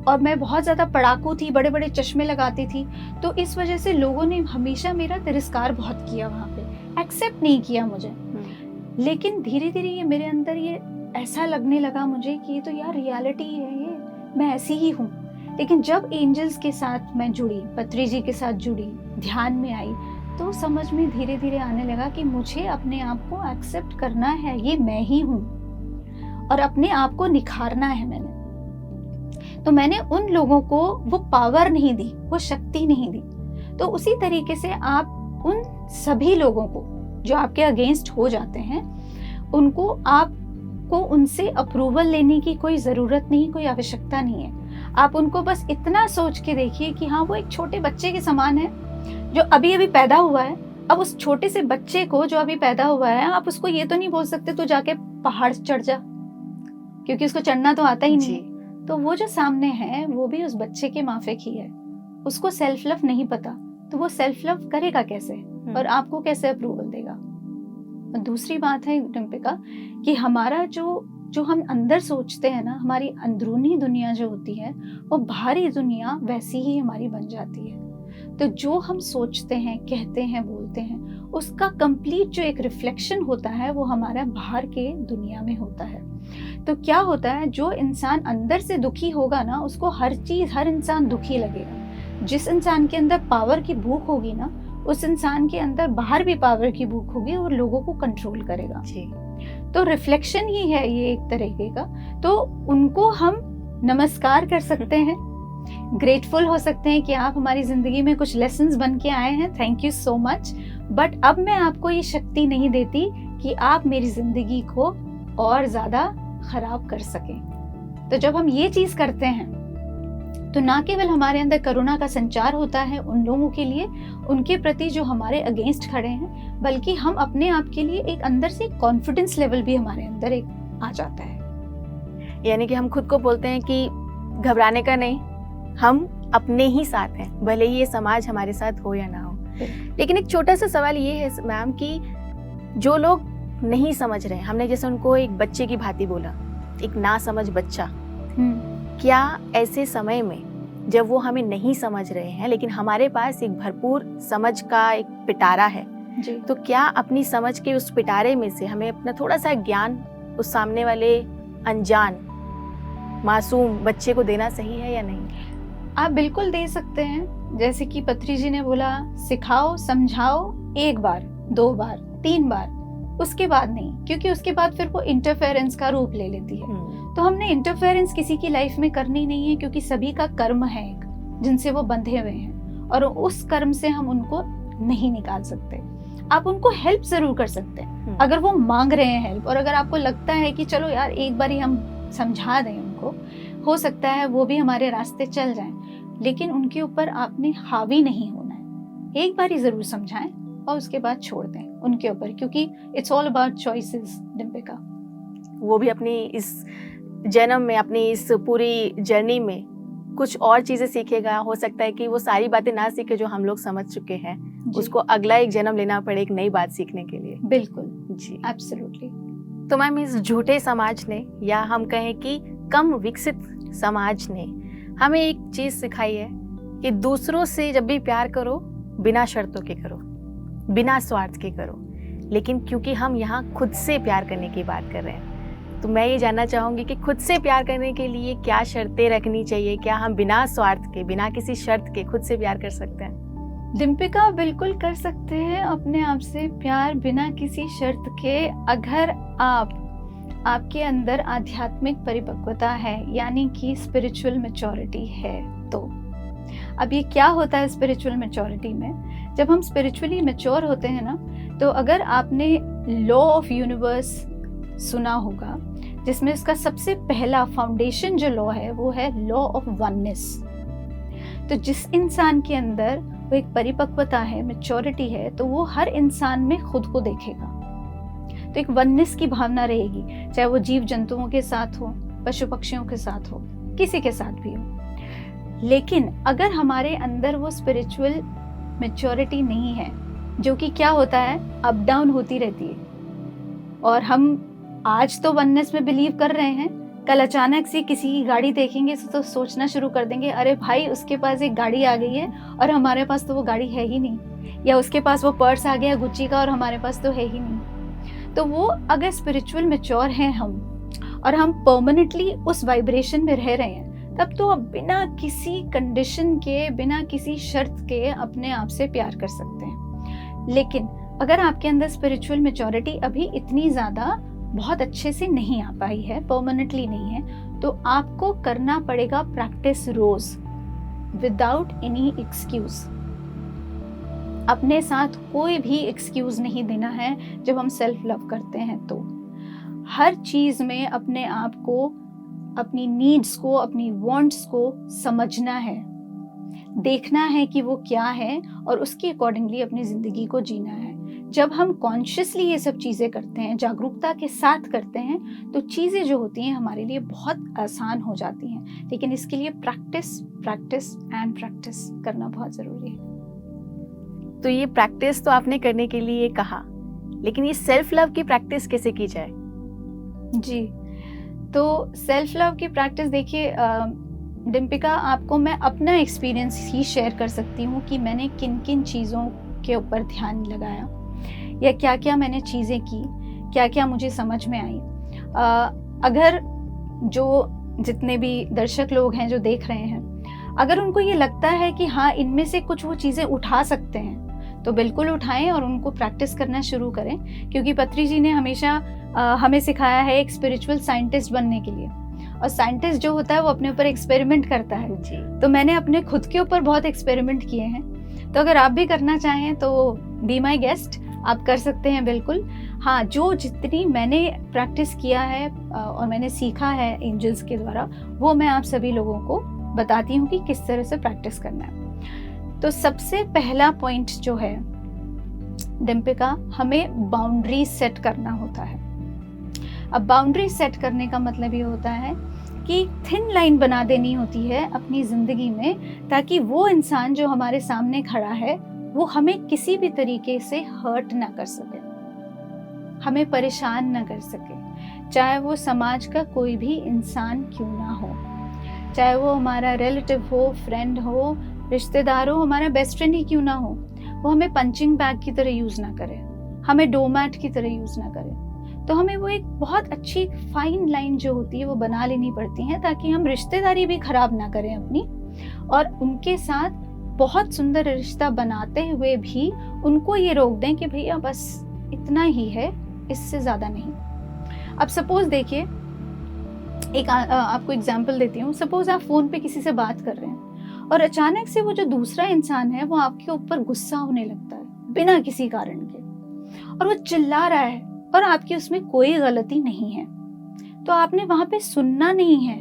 और मैं बहुत ज्यादा पढ़ाकू थी, बड़े बड़े चश्मे लगाती थी। तो इस वजह से लोगों ने हमेशा मेरा तिरस्कार बहुत किया, वहां पे एक्सेप्ट नहीं किया मुझे। लेकिन धीरे धीरे ये मेरे अंदर ये ऐसा लगने लगा मुझे कि ये तो यार रियलिटी है, ये मैं ऐसी ही हूँ। लेकिन जब एंजल्स के साथ मैं जुड़ी, पत्री जी के साथ जुड़ी, ध्यान में आई, तो समझ में धीरे धीरे आने लगा कि मुझे अपने आप को एक्सेप्ट करना है, ये मैं ही हूँ, और अपने आप को निखारना है मैंने। तो मैंने उन लोगों को वो पावर नहीं दी, वो शक्ति नहीं दी। तो उसी तरीके से आप उन सभी लोगों को जो आपके अगेंस्ट हो जाते हैं, उनको आपको उनसे अप्रूवल लेने की कोई जरूरत नहीं, कोई आवश्यकता नहीं है। आप उनको बस इतना सोच के देखिए कि हाँ, वो एक छोटे बच्चे के समान है जो अभी अभी पैदा हुआ है। अब उस छोटे से बच्चे को जो अभी पैदा हुआ है, आप उसको ये तो नहीं बोल सकते तो जाके पहाड़ चढ़ जा, क्योंकि उसको चढ़ना तो आता ही नहीं। तो वो जो सामने है वो भी उस बच्चे के माफिक ही है, उसको सेल्फ लव नहीं पता, तो वो सेल्फ लव करेगा कैसे और आपको कैसे अप्रूवल देगा। और दूसरी बात है डिम्पिका कि हमारा जो हम अंदर सोचते हैं ना, हमारी अंदरूनी दुनिया जो होती है वो बाहरी दुनिया वैसी ही हमारी बन जाती है। तो जो हम सोचते हैं, कहते हैं, बोलते हैं, उसका कंप्लीट जो एक रिफ्लेक्शन होता है वो हमारा बाहर के दुनिया में होता है। तो क्या होता है, जो इंसान अंदर से दुखी होगा ना, उसको हर इंसान दुखी लगेगा। जिस इंसान के अंदर पावर की भूख होगी ना, उस इंसान के अंदर बाहर भी पावर की भूख होगी और लोगों को कंट्रोल करेगा। तो रिफ्लेक्शन ही है ये एक तरीके का। तो उनको हम नमस्कार कर सकते हैं, ग्रेटफुल हो सकते हैं कि आप हमारी जिंदगी में कुछ लेसन्स बन के आए हैं, thank you so much, but अब मैं आपको ये शक्ति नहीं देती कि आप मेरी जिंदगी को और ज्यादा खराब कर सकें। तो जब हम ये चीज करते हैं तो ना केवल हमारे अंदर करुणा का संचार होता है उन लोगों के लिए, उनके प्रति जो हमारे अगेंस्ट खड़े हैं, बल्कि हम अपने आप के लिए एक अंदर से कॉन्फिडेंस लेवल भी हमारे अंदर एक आ जाता है। यानी कि हम खुद को बोलते हैं कि घबराने का नहीं, हम अपने ही साथ हैं, भले ही ये समाज हमारे साथ हो या ना हो। लेकिन एक छोटा सा सवाल ये है मैम कि जो लोग नहीं समझ रहे, हमने जैसे उनको एक बच्चे की भांति बोला, एक ना समझ बच्चा, क्या ऐसे समय में जब वो हमें नहीं समझ रहे हैं लेकिन हमारे पास एक भरपूर समझ का एक पिटारा है जी, तो क्या अपनी समझ के उस पिटारे में से हमें अपना थोड़ा सा ज्ञान उस सामने वाले अनजान मासूम बच्चे को देना सही है या नहीं? आप बिल्कुल दे सकते हैं। जैसे कि पत्री जी ने बोला, सिखाओ, समझाओ, 1 बार, 2 बार, 3 बार, उसके बाद नहीं, क्योंकि उसके बाद फिर वो इंटरफेरेंस का रूप ले लेती है। तो हमने इंटरफेरेंस किसी की लाइफ में करनी नहीं है, क्योंकि सभी का कर्म है एक जिनसे वो बंधे हुए हैं, और उस कर्म से हम उनको नहीं निकाल सकते। आप उनको हेल्प जरूर कर सकते हैं अगर वो मांग रहे हैं हेल्प, और अगर आपको लगता है कि चलो यार एक बार ही हम समझा दें उनको, हो सकता है वो भी हमारे रास्ते चल जाएं, लेकिन उनके ऊपर आपने हावी नहीं होना है। एक बार ही जरूर समझाएं और उसके बाद छोड़ दें उनके ऊपर, क्योंकि इट्स ऑल अबाउट चॉइसेस डिम्पिका। वो भी अपनी इस जन्म में, अपनी इस पूरी जर्नी में कुछ और चीजें सीखेगा। हो सकता है कि वो सारी बातें ना सीखे जो हम लोग समझ चुके हैं, उसको अगला एक जन्म लेना पड़े एक नई बात सीखने के लिए। बिल्कुल जी। एब्सोल्युटली। तो मैम इस झूठे समाज ने, या हम कहें कि कम विकसित समाज ने, हमें एक चीज सिखाई है कि दूसरों से जब भी प्यार करो बिना शर्तों के करो, बिना स्वार्थ के करो। लेकिन क्योंकि हम यहाँ खुद से प्यार करने की बात कर रहे हैं, तो मैं ये जानना चाहूंगी कि खुद से प्यार करने के लिए क्या शर्तें रखनी चाहिए? क्या हम बिना स्वार्थ के, बिना किसी शर्त के खुद से प्यार कर सकते हैं? डिम्पिका, बिल्कुल कर सकते हैं अपने आप से प्यार बिना किसी शर्त के, अगर आपके अंदर आध्यात्मिक परिपक्वता है, यानी कि स्पिरिचुअल मैच्योरिटी है। तो अब ये क्या होता है स्पिरिचुअल मैच्योरिटी में? जब हम स्पिरिचुअली मैच्योर होते हैं ना, तो अगर आपने लॉ ऑफ यूनिवर्स सुना होगा, जिसमें इसका सबसे पहला फाउंडेशन जो लॉ है वो है लॉ ऑफ वननेस। तो जिस इंसान के अंदर वो एक परिपक्वता है, मैच्योरिटी है, तो वो हर इंसान में खुद को देखेगा। तो एक वननेस की भावना रहेगी, चाहे वो जीव जंतुओं के साथ हो, पशु पक्षियों के साथ हो, किसी के साथ भी हो। लेकिन अगर हमारे अंदर वो स्पिरिचुअल मैच्योरिटी नहीं है, जो कि क्या होता है, अप डाउन होती रहती है, और हम आज तो वननेस में बिलीव कर रहे हैं, कल अचानक से किसी की गाड़ी देखेंगे तो सोचना शुरू कर देंगे, अरे भाई उसके पास एक गाड़ी आ गई है और हमारे पास तो वो गाड़ी है ही नहीं, या उसके पास वो पर्स आ गया गुच्ची का और हमारे पास तो है ही नहीं। तो वो अगर स्पिरिचुअल मैच्योर हैं हम, और हम परमानेंटली उस वाइब्रेशन में रह रहे हैं, तब तो आप बिना किसी कंडीशन के, बिना किसी शर्त के अपने आप से प्यार कर सकते हैं। लेकिन अगर आपके अंदर स्पिरिचुअल मैच्योरिटी अभी इतनी ज़्यादा बहुत अच्छे से नहीं आ पाई है, परमानेंटली नहीं है, तो आपको करना पड़ेगा प्रैक्टिस रोज, विदाउट एनी एक्सक्यूज। अपने साथ कोई भी एक्सक्यूज नहीं देना है जब हम सेल्फ लव करते हैं। तो हर चीज में अपने आप को, अपनी नीड्स को, अपनी वांट्स को समझना है, देखना है कि वो क्या है, और उसके अकॉर्डिंगली अपनी जिंदगी को जीना है। जब हम कॉन्शियसली ये सब चीज़ें करते हैं, जागरूकता के साथ करते हैं, तो चीज़ें जो होती हैं हमारे लिए बहुत आसान हो जाती हैं। लेकिन इसके लिए प्रैक्टिस प्रैक्टिस एंड प्रैक्टिस करना बहुत ज़रूरी है। तो ये प्रैक्टिस तो आपने करने के लिए कहा, लेकिन ये सेल्फ लव की प्रैक्टिस कैसे की जाए? जी, तो सेल्फ लव की प्रैक्टिस देखिए डिम्पिका, आपको मैं अपना एक्सपीरियंस ही शेयर कर सकती हूँ कि मैंने किन किन चीज़ों के ऊपर ध्यान लगाया, या क्या क्या मैंने चीज़ें की, क्या क्या मुझे समझ में आई। अगर जितने भी दर्शक लोग हैं जो देख रहे हैं, अगर उनको ये लगता है कि हाँ इनमें से कुछ वो चीज़ें उठा सकते हैं, तो बिल्कुल उठाएं और उनको प्रैक्टिस करना शुरू करें। क्योंकि पत्री जी ने हमेशा हमें सिखाया है एक स्पिरिचुअल साइंटिस्ट बनने के लिए, और साइंटिस्ट जो होता है वो अपने ऊपर एक्सपेरिमेंट करता है जी। तो मैंने अपने खुद के ऊपर बहुत एक्सपेरिमेंट किए हैं, तो अगर आप भी करना चाहें तो बी माई गेस्ट, आप कर सकते हैं बिल्कुल। हाँ, जितनी मैंने प्रैक्टिस किया है और मैंने सीखा है एंजल्स के द्वारा, वो मैं आप सभी लोगों को बताती हूँ कि किस तरह से प्रैक्टिस करना है। तो सबसे पहला पॉइंट जो है डिम्पिका, हमें बाउंड्री सेट करना होता है। अब बाउंड्री सेट करने का मतलब ये होता है कि थिन लाइन बना देनी होती है अपनी जिंदगी में, ताकि वो इंसान जो हमारे सामने खड़ा है वो हमें किसी भी तरीके से हर्ट ना कर सके, हमें परेशान ना कर सके, चाहे वो समाज का कोई भी इंसान क्यों ना हो, चाहे वो हमारा रिलेटिव हो, फ्रेंड हो, रिश्तेदार हो, हमारा बेस्ट फ्रेंड ही क्यों ना हो। वो हमें पंचिंग बैग की तरह यूज ना करे, हमें डोमैट की तरह यूज ना करे। तो हमें वो एक बहुत अच्छी फाइन लाइन जो होती है वो बना लेनी पड़ती है, ताकि हम रिश्तेदारी भी खराब ना करें अपनी, और उनके साथ बहुत सुंदर रिश्ता बनाते हुए भी उनको ये रोक दें कि भैया बस इतना ही है, इससे ज्यादा नहीं। अब सपोज देखिए, एक आपको एग्जांपल देती हूँ। सपोज आप फोन पे किसी से बात कर रहे हैं और अचानक से वो जो दूसरा इंसान है वो आपके ऊपर गुस्सा होने लगता है बिना किसी कारण के, और वो चिल्ला रहा है और आपकी उसमें कोई गलती नहीं है। तो आपने वहां पे सुनना नहीं है,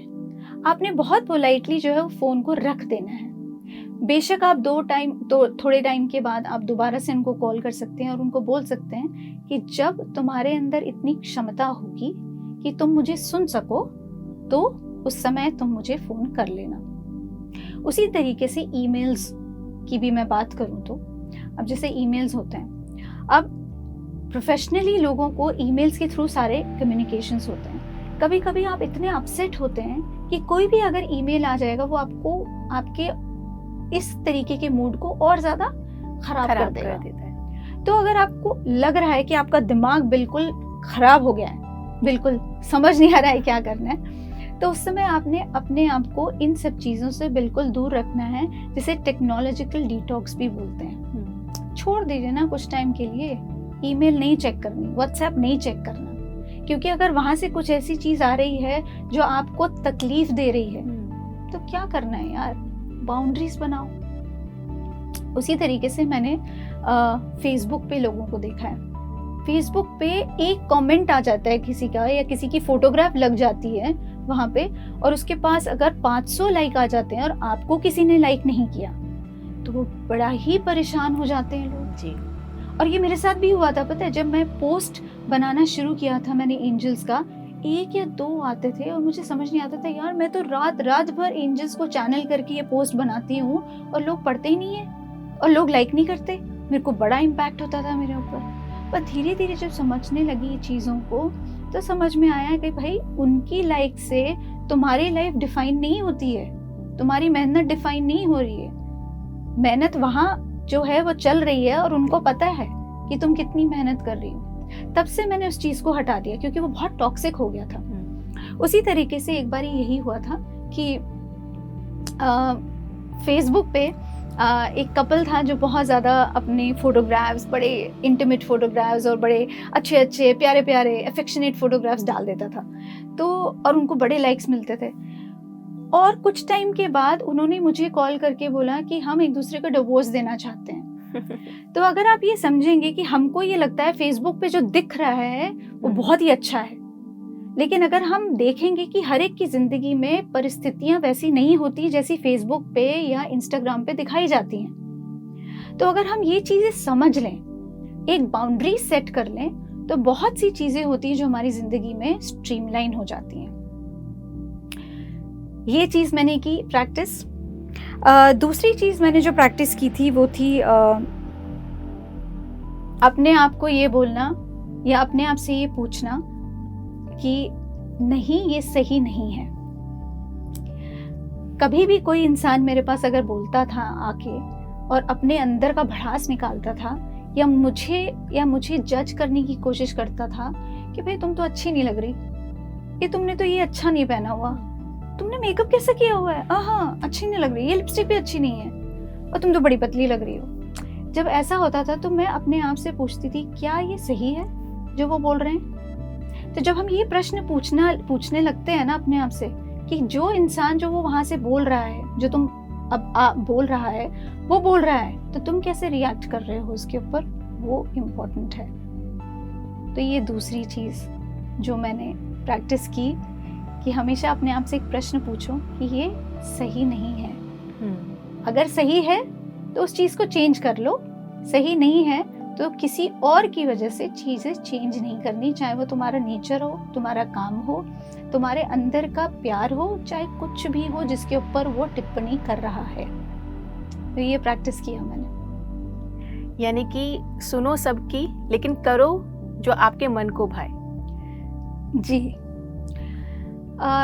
आपने बहुत पोलाइटली जो है वो फोन को रख देना है। बेशक आप थोड़े टाइम के बाद आप दोबारा से उनको कॉल कर सकते हैं और उनको बोल सकते हैं कि जब तुम्हारे अंदर इतनी क्षमता होगी कि तुम मुझे सुन सको तो उस समय तुम मुझे फोन कर लेना। उसी तरीके से ईमेल्स की भी मैं बात करूं तो, अब जैसे ईमेल्स होते हैं, अब प्रोफेशनली लोगों को ईमेल्स के थ्रू सारे कम्युनिकेशंस होते हैं। कभी कभी आप इतने अपसेट होते हैं कि कोई भी अगर ईमेल आ जाएगा वो आपको आपके इस तरीके के मूड को और ज्यादा खराब कर देता है। तो अगर आपको लग रहा है कि आपका दिमाग बिल्कुल खराब हो गया है, बिल्कुल समझ नहीं आ रहा है क्या करना है, तो उस समय आपने अपने आप को इन सब चीज़ों से बिल्कुल दूर रखना है, जिसे टेक्नोलॉजिकल डिटॉक्स भी बोलते हैं। छोड़ दीजिए ना कुछ टाइम के लिए, ईमेल नहीं चेक करनी, व्हाट्सएप नहीं चेक करना, क्योंकि अगर वहाँ से कुछ ऐसी चीज़ आ रही है जो आपको तकलीफ दे रही है तो क्या करना है यार, बाउंड्रीज बनाओ। उसी तरीके से मैंने फेसबुक पे लोगों को देखा है। फेसबुक पे एक कमेंट आ जाता है किसी का, या किसी की फोटोग्राफ लग जाती है वहाँ पे, और उसके पास अगर 500 लाइक आ जाते हैं और आपको किसी ने लाइक नहीं किया तो वो बड़ा ही परेशान हो जाते हैं लोग जी। और ये मेरे साथ भी हुआ था, पता है, जब मैं पोस्ट बनाना शुरू किया था मैंने एंजल्स का, 1 या 2 आते थे और मुझे समझ नहीं आता था यार, मैं तो रात भर एंजल्स को चैनल करके ये पोस्ट बनाती हूँ और लोग पढ़ते ही नहीं है और लोग लाइक नहीं करते। मेरे को बड़ा इम्पैक्ट होता था मेरे ऊपर। पर धीरे धीरे जब समझने लगी चीज़ों को तो समझ में आया कि भाई उनकी लाइक से तुम्हारी लाइफ डिफाइन नहीं होती है, तुम्हारी मेहनत डिफाइन नहीं हो रही है। मेहनत वहाँ जो है वो चल रही है और उनको पता है कि तुम कितनी मेहनत कर रही हो। तब से मैंने उस चीज़ को हटा दिया क्योंकि वो बहुत टॉक्सिक हो गया था। उसी तरीके से एक बार यही हुआ था कि फेसबुक पे एक कपल था जो बहुत ज़्यादा अपने फोटोग्राफ्स, बड़े इंटीमेट फोटोग्राफ्स और बड़े अच्छे अच्छे प्यारे प्यारे अफेक्शनेट फोटोग्राफ्स डाल देता था, तो और उनको बड़े लाइक्स मिलते थे। और कुछ टाइम के बाद उन्होंने मुझे कॉल करके बोला कि हम एक दूसरे को डिवोर्स देना चाहते हैं। तो अगर आप ये समझेंगे कि हमको ये लगता है फेसबुक पे जो दिख रहा है वो बहुत ही अच्छा है, लेकिन अगर हम देखेंगे कि हर एक की जिंदगी में परिस्थितियां वैसी नहीं होती जैसी फेसबुक पे या इंस्टाग्राम पे दिखाई जाती हैं, तो अगर हम ये चीजें समझ लें, एक बाउंड्री सेट कर लें, तो बहुत सी चीजें होती हैं जो हमारी जिंदगी में स्ट्रीमलाइन हो जाती हैं। ये चीज मैंने की प्रैक्टिस। दूसरी चीज मैंने जो प्रैक्टिस की थी वो थी अपने आप को ये बोलना या अपने आप से ये पूछना कि नहीं, ये सही नहीं है। कभी भी कोई इंसान मेरे पास अगर बोलता था आके और अपने अंदर का भड़ास निकालता था या मुझे जज करने की कोशिश करता था कि भाई तुम तो अच्छी नहीं लग रही, ये तुमने तो ये अच्छा नहीं पहना हुआ, तुमने मेकअप कैसे किया हुआ है, हाँ अच्छी नहीं लग रही, ये लिपस्टिक भी अच्छी नहीं है, और तुम तो बड़ी पतली लग रही हो। जब ऐसा होता था तो मैं अपने आप से पूछती थी क्या ये सही है जो वो बोल रहे हैं। तो जब हम ये प्रश्न पूछने लगते हैं ना अपने आप से कि जो इंसान जो वो वहां से बोल रहा है, जो तुम अब बोल रहा है, वो बोल रहा है, तो तुम कैसे रिएक्ट कर रहे हो उसके ऊपर, वो इम्पोर्टेंट है। तो ये दूसरी चीज जो मैंने प्रैक्टिस की कि हमेशा अपने आप से एक प्रश्न पूछो कि ये सही नहीं है। अगर सही है तो उस चीज को चेंज कर लो, सही नहीं है तो किसी और की वजह से चीजें चेंज नहीं करनी, चाहे वो तुम्हारा नेचर हो, तुम्हारा काम हो, तुम्हारे अंदर का प्यार हो, चाहे कुछ भी हो जिसके ऊपर वो टिप्पणी कर रहा है। तो ये प्रैक्टिस किया मैंने। यानी कि सुनो सबकी लेकिन करो जो आपके मन को भाए। जी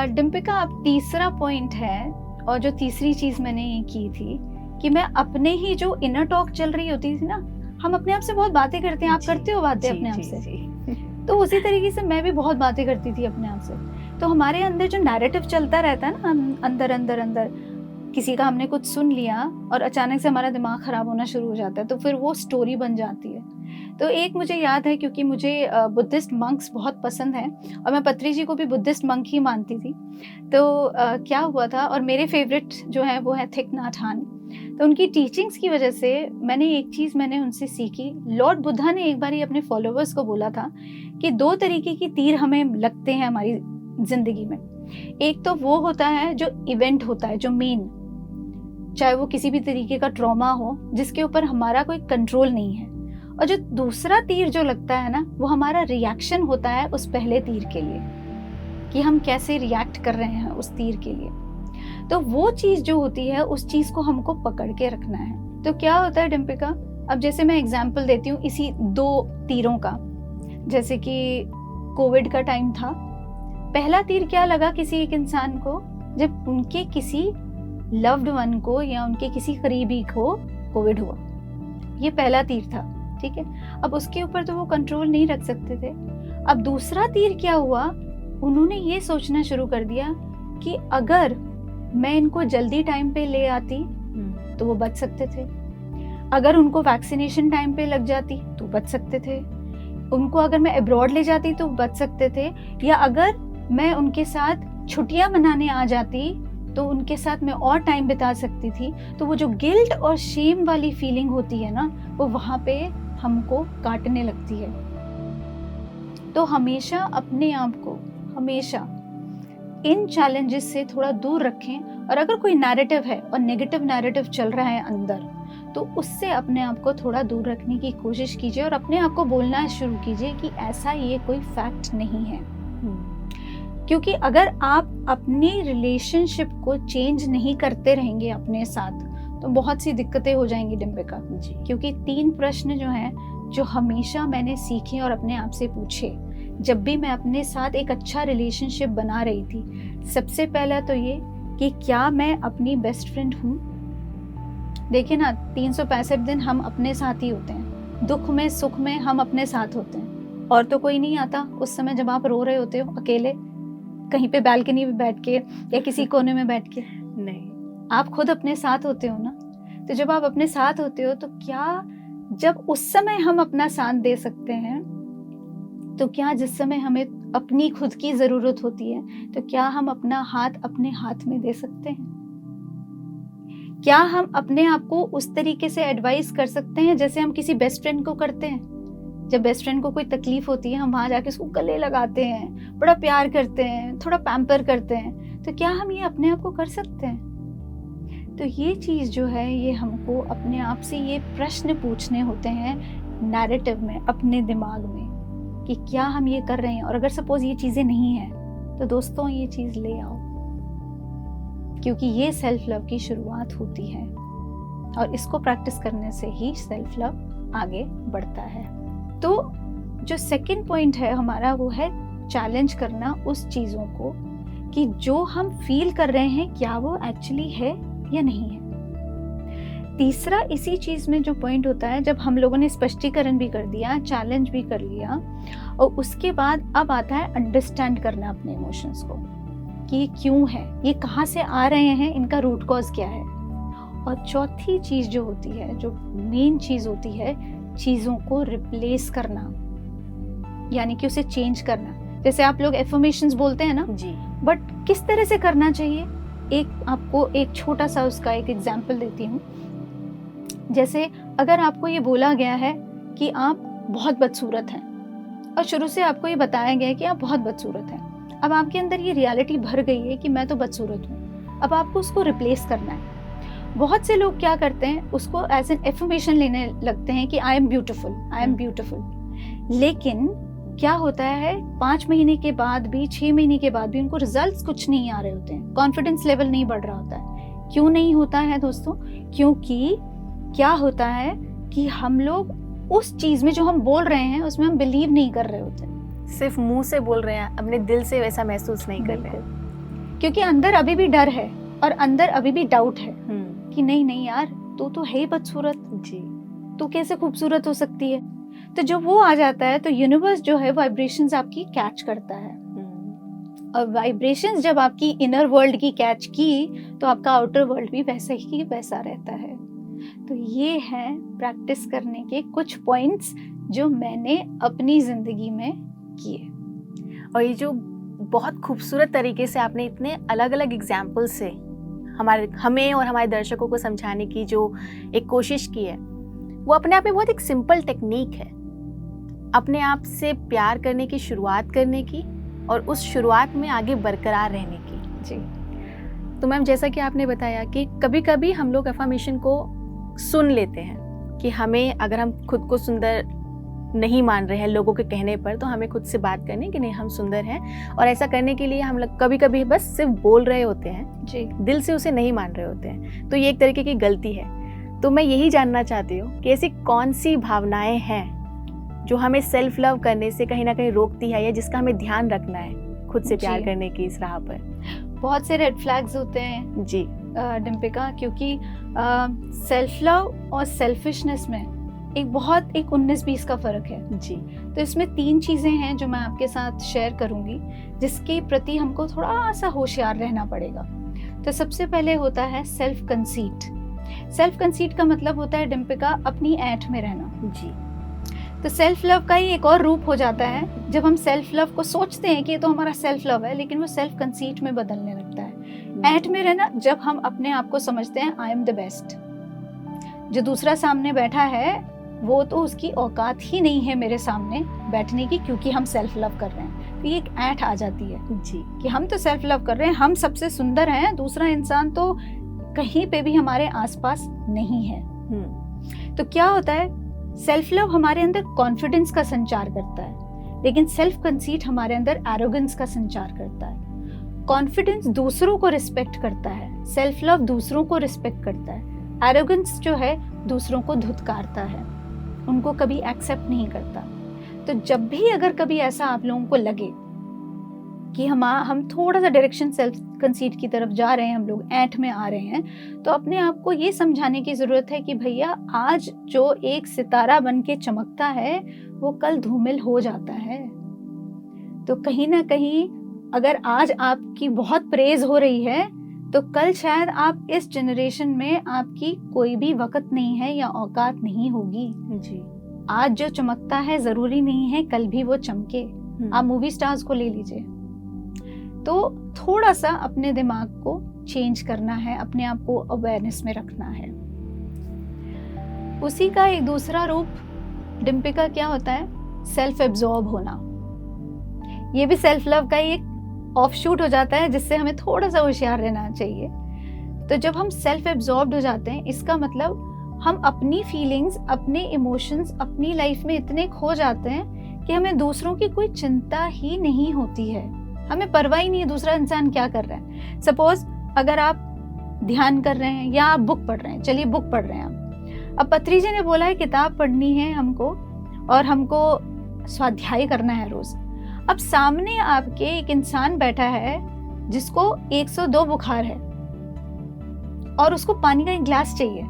डिम्पिका, अब तीसरा पॉइंट है और जो तीसरी चीज मैंने ये की थी कि मैं अपने ही जो इनर टॉक चल रही होती थी ना, हम अपने आप से बहुत बातें करते हैं, आप करते हो बातें अपने आप से, तो उसी तरीके से मैं भी बहुत बातें करती थी अपने आप से। तो हमारे अंदर जो नैरेटिव चलता रहता है ना, अंदर अंदर अंदर किसी का हमने कुछ सुन लिया और अचानक से हमारा दिमाग खराब होना शुरू हो जाता है, तो फिर वो स्टोरी बन जाती है। तो एक मुझे याद है, क्योंकि मुझे बुद्धिस्ट मंक्स बहुत पसंद हैं और मैं पत्री जी को भी बुद्धिस्ट मंक ही मानती थी, तो क्या हुआ था, और मेरे फेवरेट जो है वो है थिक नाथ हान। तो उनकी टीचिंग्स की वजह से एक चीज़ मैंने उनसे सीखी। लॉर्ड बुद्धा ने एक बार ही अपने फॉलोअर्स को बोला था कि 2 तरीके की तीर हमें लगते हैं हमारी जिंदगी में। एक तो वो होता है जो इवेंट होता है, जो मेन, चाहे वो किसी भी तरीके का ट्रॉमा हो जिसके ऊपर हमारा कोई कंट्रोल नहीं है, और जो दूसरा तीर जो लगता है ना, वो हमारा रिएक्शन होता है उस पहले तीर के लिए, कि हम कैसे रिएक्ट कर रहे हैं उस तीर के लिए। तो वो चीज जो होती है उस चीज को हमको पकड़ के रखना है। तो क्या होता है डिम्पिका, अब जैसे मैं एग्जाम्पल देती हूँ इसी 2 तीरों का, जैसे कि कोविड का टाइम था, पहला तीर क्या लगा किसी एक इंसान को जब उनके किसी लव्ड वन को या उनके किसी करीबी को कोविड हुआ। ये पहला तीर था, ठीक है। अब उसके ऊपर तो वो कंट्रोल नहीं रख सकते थे। अब दूसरा तीर क्या हुआ, उन्होंने ये सोचना शुरू कर दिया कि अगर मैं इनको जल्दी टाइम पे ले आती तो वो बच सकते थे, अगर उनको वैक्सीनेशन टाइम पे लग जाती तो बच सकते थे, उनको अगर मैं अब्रॉड ले जाती तो बच सकते थे, या अगर मैं उनके साथ छुट्टियां मनाने आ जाती तो उनके साथ मैं और टाइम बिता सकती थी। तो वो जो गिल्ट और शेम वाली फीलिंग होती है ना, वो वहाँ पे हमको काटने लगती है। तो हमेशा अपने आप को हमेशा इन चैलेंजेस से थोड़ा दूर रखें, और अगर कोई नैरेटिव है और नेगेटिव नैरेटिव चल रहा है अंदर, तो उससे अपने आप को थोड़ा दूर रखने की कोशिश कीजिए और अपने आप को बोलना शुरू कीजिए कि ऐसा ये कोई फैक्ट नहीं है। क्योंकि अगर आप अपनी रिलेशनशिप को चेंज नहीं करते रहेंगे अपने साथ, तो बहुत सी दिक्कतें हो जाएंगी डिम्बिका जी। क्योंकि 3 प्रश्न जो हैं, जो हमेशा मैंने सीखे और अपने आप से पूछे जब भी मैं अपने साथ एक अच्छा रिलेशनशिप बना रही थी, सबसे पहला तो ये कि क्या मैं अपनी बेस्ट फ्रेंड हूँ। देखिए ना, 365 दिन हम अपने साथ ही होते हैं, दुख में सुख में हम अपने साथ होते हैं, और तो कोई नहीं आता उस समय जब आप रो रहे होते हो अकेले कहीं पे बालकनी में बैठ के या किसी कोने में बैठ के। नहीं, आप खुद अपने साथ होते हो ना। तो जब आप अपने साथ होते हो तो क्या, जब उस समय हम अपना साथ दे सकते हैं, तो क्या जिस समय हमें अपनी खुद की जरूरत होती है, तो क्या हम अपना हाथ अपने हाथ में दे सकते हैं? क्या हम अपने आप को उस तरीके से एडवाइस कर सकते हैं जैसे हम किसी बेस्ट फ्रेंड को करते हैं? जब बेस्ट फ्रेंड को कोई तकलीफ होती है, हम वहां जाके उसको गले लगाते हैं, बड़ा प्यार करते हैं, थोड़ा पैम्पर करते हैं। तो क्या हम ये अपने आप को कर सकते हैं? तो ये चीज जो है, ये हमको अपने आप से ये प्रश्न पूछने होते हैं नैरेटिव में, अपने दिमाग में, कि क्या हम ये कर रहे हैं। और अगर सपोज ये चीजें नहीं है, तो दोस्तों ये चीज ले आओ, क्योंकि ये सेल्फ लव की शुरुआत होती है, और इसको प्रैक्टिस करने से ही सेल्फ लव आगे बढ़ता है। तो जो सेकंड पॉइंट है हमारा, वो है चैलेंज करना उस चीजों को कि जो हम फील कर रहे हैं क्या वो एक्चुअली है या नहीं है। तीसरा इसी चीज में जो पॉइंट होता है, जब हम लोगों ने स्पष्टीकरण भी कर दिया, चैलेंज भी कर लिया, और उसके बाद अब आता है अंडरस्टैंड करना अपने इमोशंस को, कि ये क्यों है, ये कहाँ से आ रहे हैं, इनका रूट कॉज क्या है। और चौथी चीज जो होती है, जो मेन चीज होती है, चीजों को रिप्लेस करना, यानी कि उसे चेंज करना। जैसे आप लोग एफर्मेशंस बोलते हैं ना जी, बट किस तरह से करना चाहिए, एक आपको एक छोटा सा उसका एक एग्जाम्पल देती हूँ। जैसे अगर आपको ये बोला गया है कि आप बहुत बदसूरत हैं, और शुरू से आपको ये बताया गया है कि आप बहुत बदसूरत हैं, अब आपके अंदर ये रियलिटी भर गई है कि मैं तो बदसूरत हूँ, अब आपको उसको रिप्लेस करना है। बहुत से लोग क्या करते हैं, उसको एज एन एफर्मेशन लेने लगते हैं कि I am beautiful, I am beautiful. लेकिन क्या होता है, 5 महीने के बाद भी, 6 महीने के बाद भी उनको रिजल्ट्स कुछ नहीं आ रहे होते हैं, कॉन्फिडेंस लेवल नहीं बढ़ रहा होता है। क्यों नहीं होता है दोस्तों? क्योंकि क्या होता है कि हम लोग उस चीज में जो हम बोल रहे हैं उसमें हम बिलीव नहीं कर रहे होते, सिर्फ मुंह से बोल रहे हैं, अपने दिल से वैसा महसूस नहीं कर रहे, क्योंकि अंदर अभी भी डर है और अंदर अभी भी डाउट है कि नहीं यार, तू तो है ही बदसूरत जी, तू कैसे खूबसूरत हो सकती है। तो जब वो आ जाता है तो यूनिवर्स जो है वाइब्रेशंस आपकी कैच करता है, और वाइब्रेशंस जब आपकी इनर वर्ल्ड की कैच की, तो आपका आउटर वर्ल्ड भी वैसा ही वैसा रहता है। तो ये है प्रैक्टिस करने के कुछ पॉइंट्स जो मैंने अपनी जिंदगी में किए, और ये जो बहुत खूबसूरत तरीके से आपने इतने अलग अलग एग्जाम्पल से हमें और हमारे दर्शकों को समझाने की जो एक कोशिश की है, वो अपने आप में बहुत एक सिंपल टेक्निक है अपने आप से प्यार करने की, शुरुआत करने की, और उस शुरुआत में आगे बरकरार रहने की जी। तो मैम, जैसा कि आपने बताया कि कभी कभी हम लोग अफर्मेशन को सुन लेते हैं कि हमें, अगर हम खुद को सुंदर नहीं मान रहे हैं लोगों के कहने पर, तो हमें खुद से बात करनी कि नहीं, हम सुंदर हैं, और ऐसा करने के लिए हम लोग कभी कभी बस सिर्फ बोल रहे होते हैं जी, दिल से उसे नहीं मान रहे होते हैं। तो ये एक तरीके की गलती है। तो मैं यही जानना चाहती हूँ कि ऐसी कौन सी भावनाएं हैं जो हमें सेल्फ लव करने से कहीं ना कहीं रोकती है, या जिसका हमें ध्यान रखना है खुद से प्यार करने की इस राह पर? बहुत से रेड फ्लैग्स होते हैं जी डिम्पिका, क्योंकि सेल्फ लव और सेल्फिशनेस में एक 19-20 का फर्क है जी। तो इसमें 3 चीज़ें हैं जो मैं आपके साथ शेयर करूंगी, जिसके प्रति हमको थोड़ा सा होशियार रहना पड़ेगा। तो सबसे पहले होता है सेल्फ कंसीट। सेल्फ कंसीट का मतलब होता है डिम्पिका अपनी ऐंठ में रहना जी। तो सेल्फ लव का ही एक और रूप हो जाता है जब हम सेल्फ लव को सोचते हैं कि ये तो हमारा सेल्फ लव है, लेकिन वो सेल्फ कंसीट में बदलने लगता है। ऐंठ में रहना जब हम अपने आप को समझते हैं आई एम द बेस्ट। जो दूसरा सामने बैठा है वो तो उसकी औकात ही नहीं है मेरे सामने बैठने की, क्योंकि हम सेल्फ लव कर रहे हैं। तो ये एक ऐंठ आ जाती है जी कि हम तो सेल्फ लव कर रहे हैं, हम सबसे सुंदर हैं, दूसरा इंसान तो कहीं पे भी हमारे आसपास नहीं है। तो क्या होता है, सेल्फ लव हमारे अंदर कॉन्फिडेंस का संचार करता है, लेकिन सेल्फ कंसीट हमारे अंदर एरोगेंस का संचार करता है। कॉन्फिडेंस दूसरों को रिस्पेक्ट करता है, सेल्फ लव दूसरों को रिस्पेक्ट करता है। एरोगेंस जो है दूसरों को धुतकारता है, उनको कभी एक्सेप्ट नहीं करता। तो जब भी अगर कभी ऐसा आप लोगों को लगे कि हम थोड़ा सा डायरेक्शन सेल्फ कंसीट की तरफ जा रहे हैं, हम लोग ऐंठ में आ रहे हैं, तो अपने आप को ये समझाने की ज़रूरत है कि भैया आज जो एक सितारा बन के चमकता है वो कल धूमिल हो जाता है। तो कहीं ना कहीं अगर आज आपकी बहुत प्रेज हो रही है तो कल शायद आप इस जनरेशन में आपकी कोई भी वक़्त नहीं है या औकात नहीं होगी जी। आज जो चमकता है ज़रूरी नहीं है कल भी वो चमके। आप मूवी स्टार्स को ले लीजिए, तो थोड़ा सा अपने दिमाग को चेंज करना है, अपने आप को अवेयरनेस में रखना है। उसी का एक दूसरा रूप डिम्पिका क्या होता है, सेल्फ एब्जॉर्ब होना। ये भी सेल्फ लव का ही एक ऑफशूट हो जाता है, जिससे हमें थोड़ा सा होशियार रहना चाहिए। तो जब हम सेल्फ एब्जॉर्ब्ड हो जाते हैं, इसका मतलब हम अपनी फीलिंग्स, अपने इमोशंस, अपनी लाइफ में इतने खो जाते हैं कि हमें दूसरों की कोई चिंता ही नहीं होती है। हमें परवाह ही नहीं है दूसरा इंसान क्या कर रहा है। सपोज अगर आप ध्यान कर रहे हैं या आप बुक पढ़ रहे हैं, चलिए बुक पढ़ रहे हैं हम। अब पत्री जी ने बोला है किताब पढ़नी है हमको और हमको स्वाध्याय करना है रोज। अब सामने आपके एक इंसान बैठा है जिसको 102 बुखार है और उसको पानी का एक ग्लास चाहिए,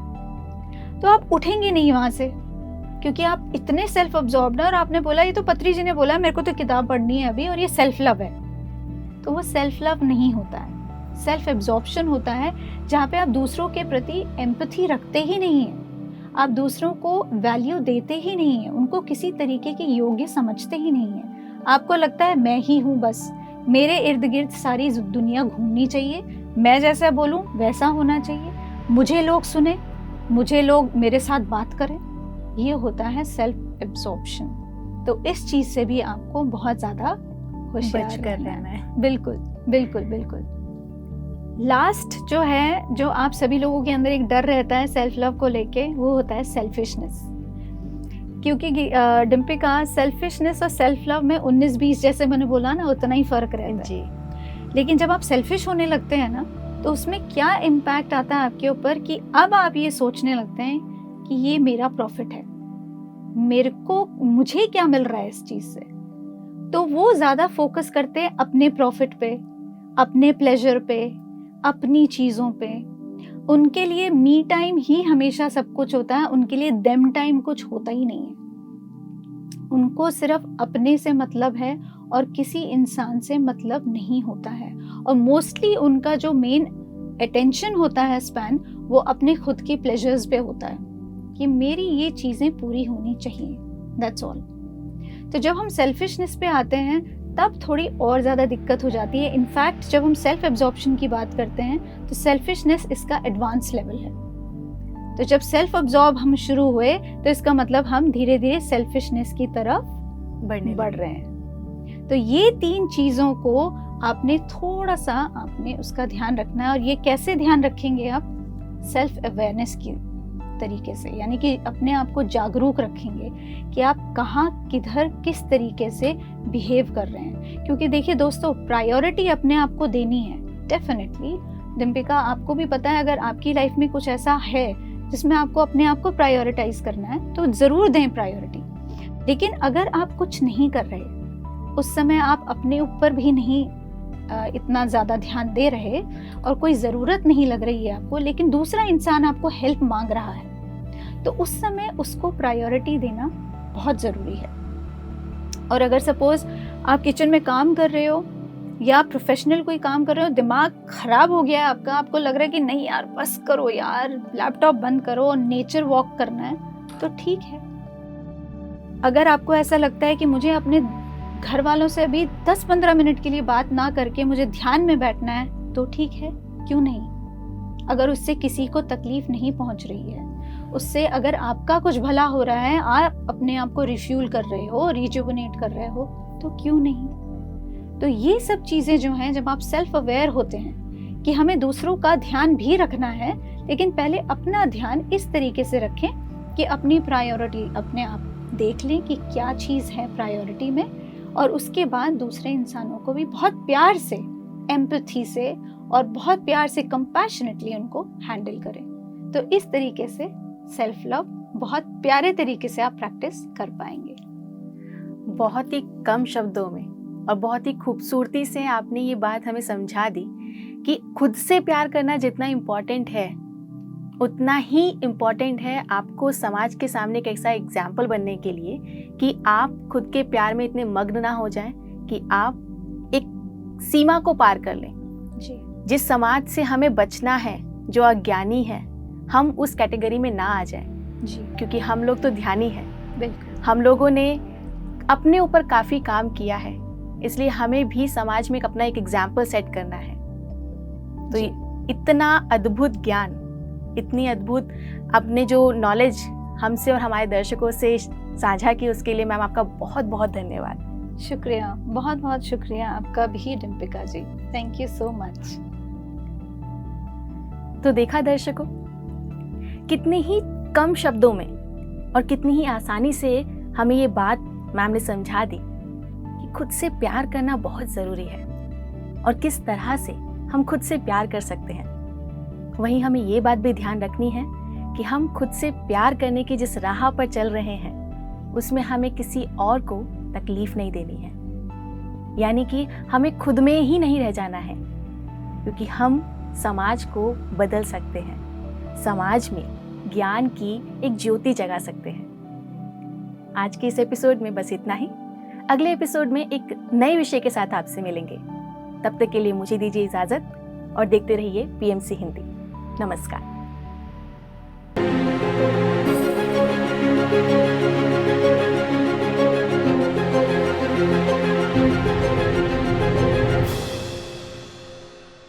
तो आप उठेंगे नहीं वहां से, क्योंकि आप इतने सेल्फ अब्जॉर्ब्ड हैं और आपने बोला ये तो पत्री जी ने बोला मेरे को तो किताब पढ़नी है अभी और ये सेल्फ लव है। तो वो सेल्फ लव नहीं होता है, सेल्फ एब्जॉर्प्शन होता है, जहाँ पे आप दूसरों के प्रति एम्पैथी रखते ही नहीं है, आप दूसरों को वैल्यू देते ही नहीं है, उनको किसी तरीके के योग्य समझते ही नहीं है। आपको लगता है मैं ही हूँ, बस मेरे इर्द गिर्द सारी दुनिया घूमनी चाहिए, मैं जैसा बोलूँ वैसा होना चाहिए, मुझे लोग सुने, मुझे लोग मेरे साथ बात करें। ये होता है सेल्फ एब्जॉर्प्शन। तो इस चीज से भी आपको बहुत ज्यादा होशियार रहना है। बिल्कुल बिल्कुल बिल्कुल। लास्ट जो है, जो आप सभी लोगों के अंदर एक डर रहता है सेल्फ लव को लेके, वो होता है सेल्फिशनेस। क्योंकि डिम्पिका सेल्फिशनेस और सेल्फ लव में 19-20 जैसे मैंने बोला ना, उतना ही फर्क रहता है जी। लेकिन जब आप सेल्फिश होने लगते हैं ना, तो उसमें क्या इम्पैक्ट आता है आपके ऊपर कि अब आप ये सोचने लगते हैं कि ये मेरा प्रॉफिट है, मुझे क्या मिल रहा है इस चीज से। तो वो ज्यादा फोकस करते हैं अपने प्रॉफिट पे, अपने प्लेजर पे, अपनी चीजों पे। उनके लिए मी टाइम ही हमेशा सब कुछ होता है, उनके लिए देम टाइम कुछ होता ही नहीं है। उनको सिर्फ अपने से मतलब है और किसी इंसान से मतलब नहीं होता है। और मोस्टली उनका जो मेन अटेंशन होता है स्पैन, वो अपने खुद की प्लेजर्स पे होता है कि मेरी ये चीजें पूरी होनी चाहिए, दैट्स ऑल। तो जब हम सेल्फिशनेस पे आते हैं तब थोड़ी और ज़्यादा दिक्कत हो जाती है। इनफैक्ट जब हम सेल्फ एब्जॉर्प्शन की बात करते हैं तो सेल्फिशनेस इसका एडवांस लेवल है। तो जब सेल्फ अब्जॉर्ब हम शुरू हुए तो इसका मतलब हम धीरे धीरे सेल्फिशनेस की तरफ बढ़ रहे हैं। तो ये 3 चीज़ों को आपने थोड़ा सा उसका ध्यान रखना है। और ये कैसे ध्यान रखेंगे आप? सेल्फ अवेयरनेस की तरीके से, यानी कि अपने आप को जागरूक रखेंगे कि आप कहाँ, किधर, किस तरीके से बिहेव कर रहे हैं। क्योंकि देखिए दोस्तों, प्रायोरिटी अपने आप को देनी है डेफिनेटली। डिम्पिका, आपको भी पता है अगर आपकी लाइफ में कुछ ऐसा है जिसमें आपको अपने आप को प्रायोरिटाइज करना है तो ज़रूर दें प्रायोरिटी। लेकिन अगर आप कुछ नहीं कर रहे, उस समय आप अपने ऊपर भी नहीं इतना ज़्यादा ध्यान दे रहे और कोई ज़रूरत नहीं लग रही है आपको, लेकिन दूसरा इंसान आपको हेल्प मांग रहा है, तो उस समय उसको प्रायोरिटी देना बहुत ज़रूरी है। और अगर सपोज़ आप किचन में काम कर रहे हो या प्रोफेशनल कोई काम कर रहे हो, दिमाग ख़राब हो गया है आपका, आपको लग रहा है कि नहीं यार बस करो यार, लैपटॉप बंद करो, नेचर वॉक करना है, तो ठीक है। अगर आपको ऐसा लगता है कि मुझे अपने घर वालों से अभी 10-15 मिनट के लिए बात ना करके मुझे ध्यान में बैठना है, तो ठीक है, क्यों नहीं। अगर उससे किसी को तकलीफ नहीं पहुंच रही है, उससे अगर आपका कुछ भला हो रहा है, आप अपने आप को रिफ्यूल कर रहे हो, रिजुविनेट कर रहे हो, तो क्यों नहीं। तो ये सब चीज़ें जो हैं, जब आप सेल्फ अवेयर होते हैं कि हमें दूसरों का ध्यान भी रखना है, लेकिन पहले अपना ध्यान इस तरीके से रखें कि अपनी प्रायोरिटी अपने आप देख लें कि क्या चीज़ है प्रायोरिटी में, और उसके बाद दूसरे इंसानों को भी बहुत प्यार से, एम्पैथी से और बहुत प्यार से, कंपैशनेटली उनको हैंडल करें। तो इस तरीके से सेल्फ लव बहुत प्यारे तरीके से आप प्रैक्टिस कर पाएंगे। बहुत ही कम शब्दों में और बहुत ही खूबसूरती से आपने ये बात हमें समझा दी कि खुद से प्यार करना जितना इम्पोर्टेंट है, उतना ही इम्पोर्टेंट है आपको समाज के सामने एक ऐसा एग्जाम्पल बनने के लिए कि आप खुद के प्यार में इतने मग्न ना हो जाएं कि आप एक सीमा को पार कर लें। जी। जिस समाज से हमें बचना है, जो अज्ञानी है, हम उस कैटेगरी में ना आ जाएं। जी, क्योंकि हम लोग तो ध्यानी हैं, बिल्कुल। हम लोगों ने अपने ऊपर काफ़ी काम किया है, इसलिए हमें भी समाज में अपना एक एग्जाम्पल सेट करना है। तो इतना अद्भुत ज्ञान, इतनी अद्भुत अपने जो नॉलेज हमसे और हमारे दर्शकों से साझा की, उसके लिए मैम आपका बहुत बहुत धन्यवाद। शुक्रिया, बहुत बहुत शुक्रिया आपका भी डिम्पिका जी, थैंक यू सो मच। तो देखा दर्शकों, कितने ही कम शब्दों में और कितनी ही आसानी से हमें ये बात मैम ने समझा दी कि खुद से प्यार करना बहुत ज़रूरी है और किस तरह से हम खुद से प्यार कर सकते हैं। वहीं हमें ये बात भी ध्यान रखनी है कि हम खुद से प्यार करने की जिस राह पर चल रहे हैं, उसमें हमें किसी और को तकलीफ नहीं देनी है। यानी कि हमें खुद में ही नहीं रह जाना है, क्योंकि हम समाज को बदल सकते हैं, समाज में ज्ञान की एक ज्योति जगा सकते हैं। आज के इस एपिसोड में बस इतना ही। अगले एपिसोड में एक नए विषय के साथ आपसे मिलेंगे। तब तक के लिए मुझे दीजिए इजाजत और देखते रहिए पीएमसी हिंदी। नमस्कार।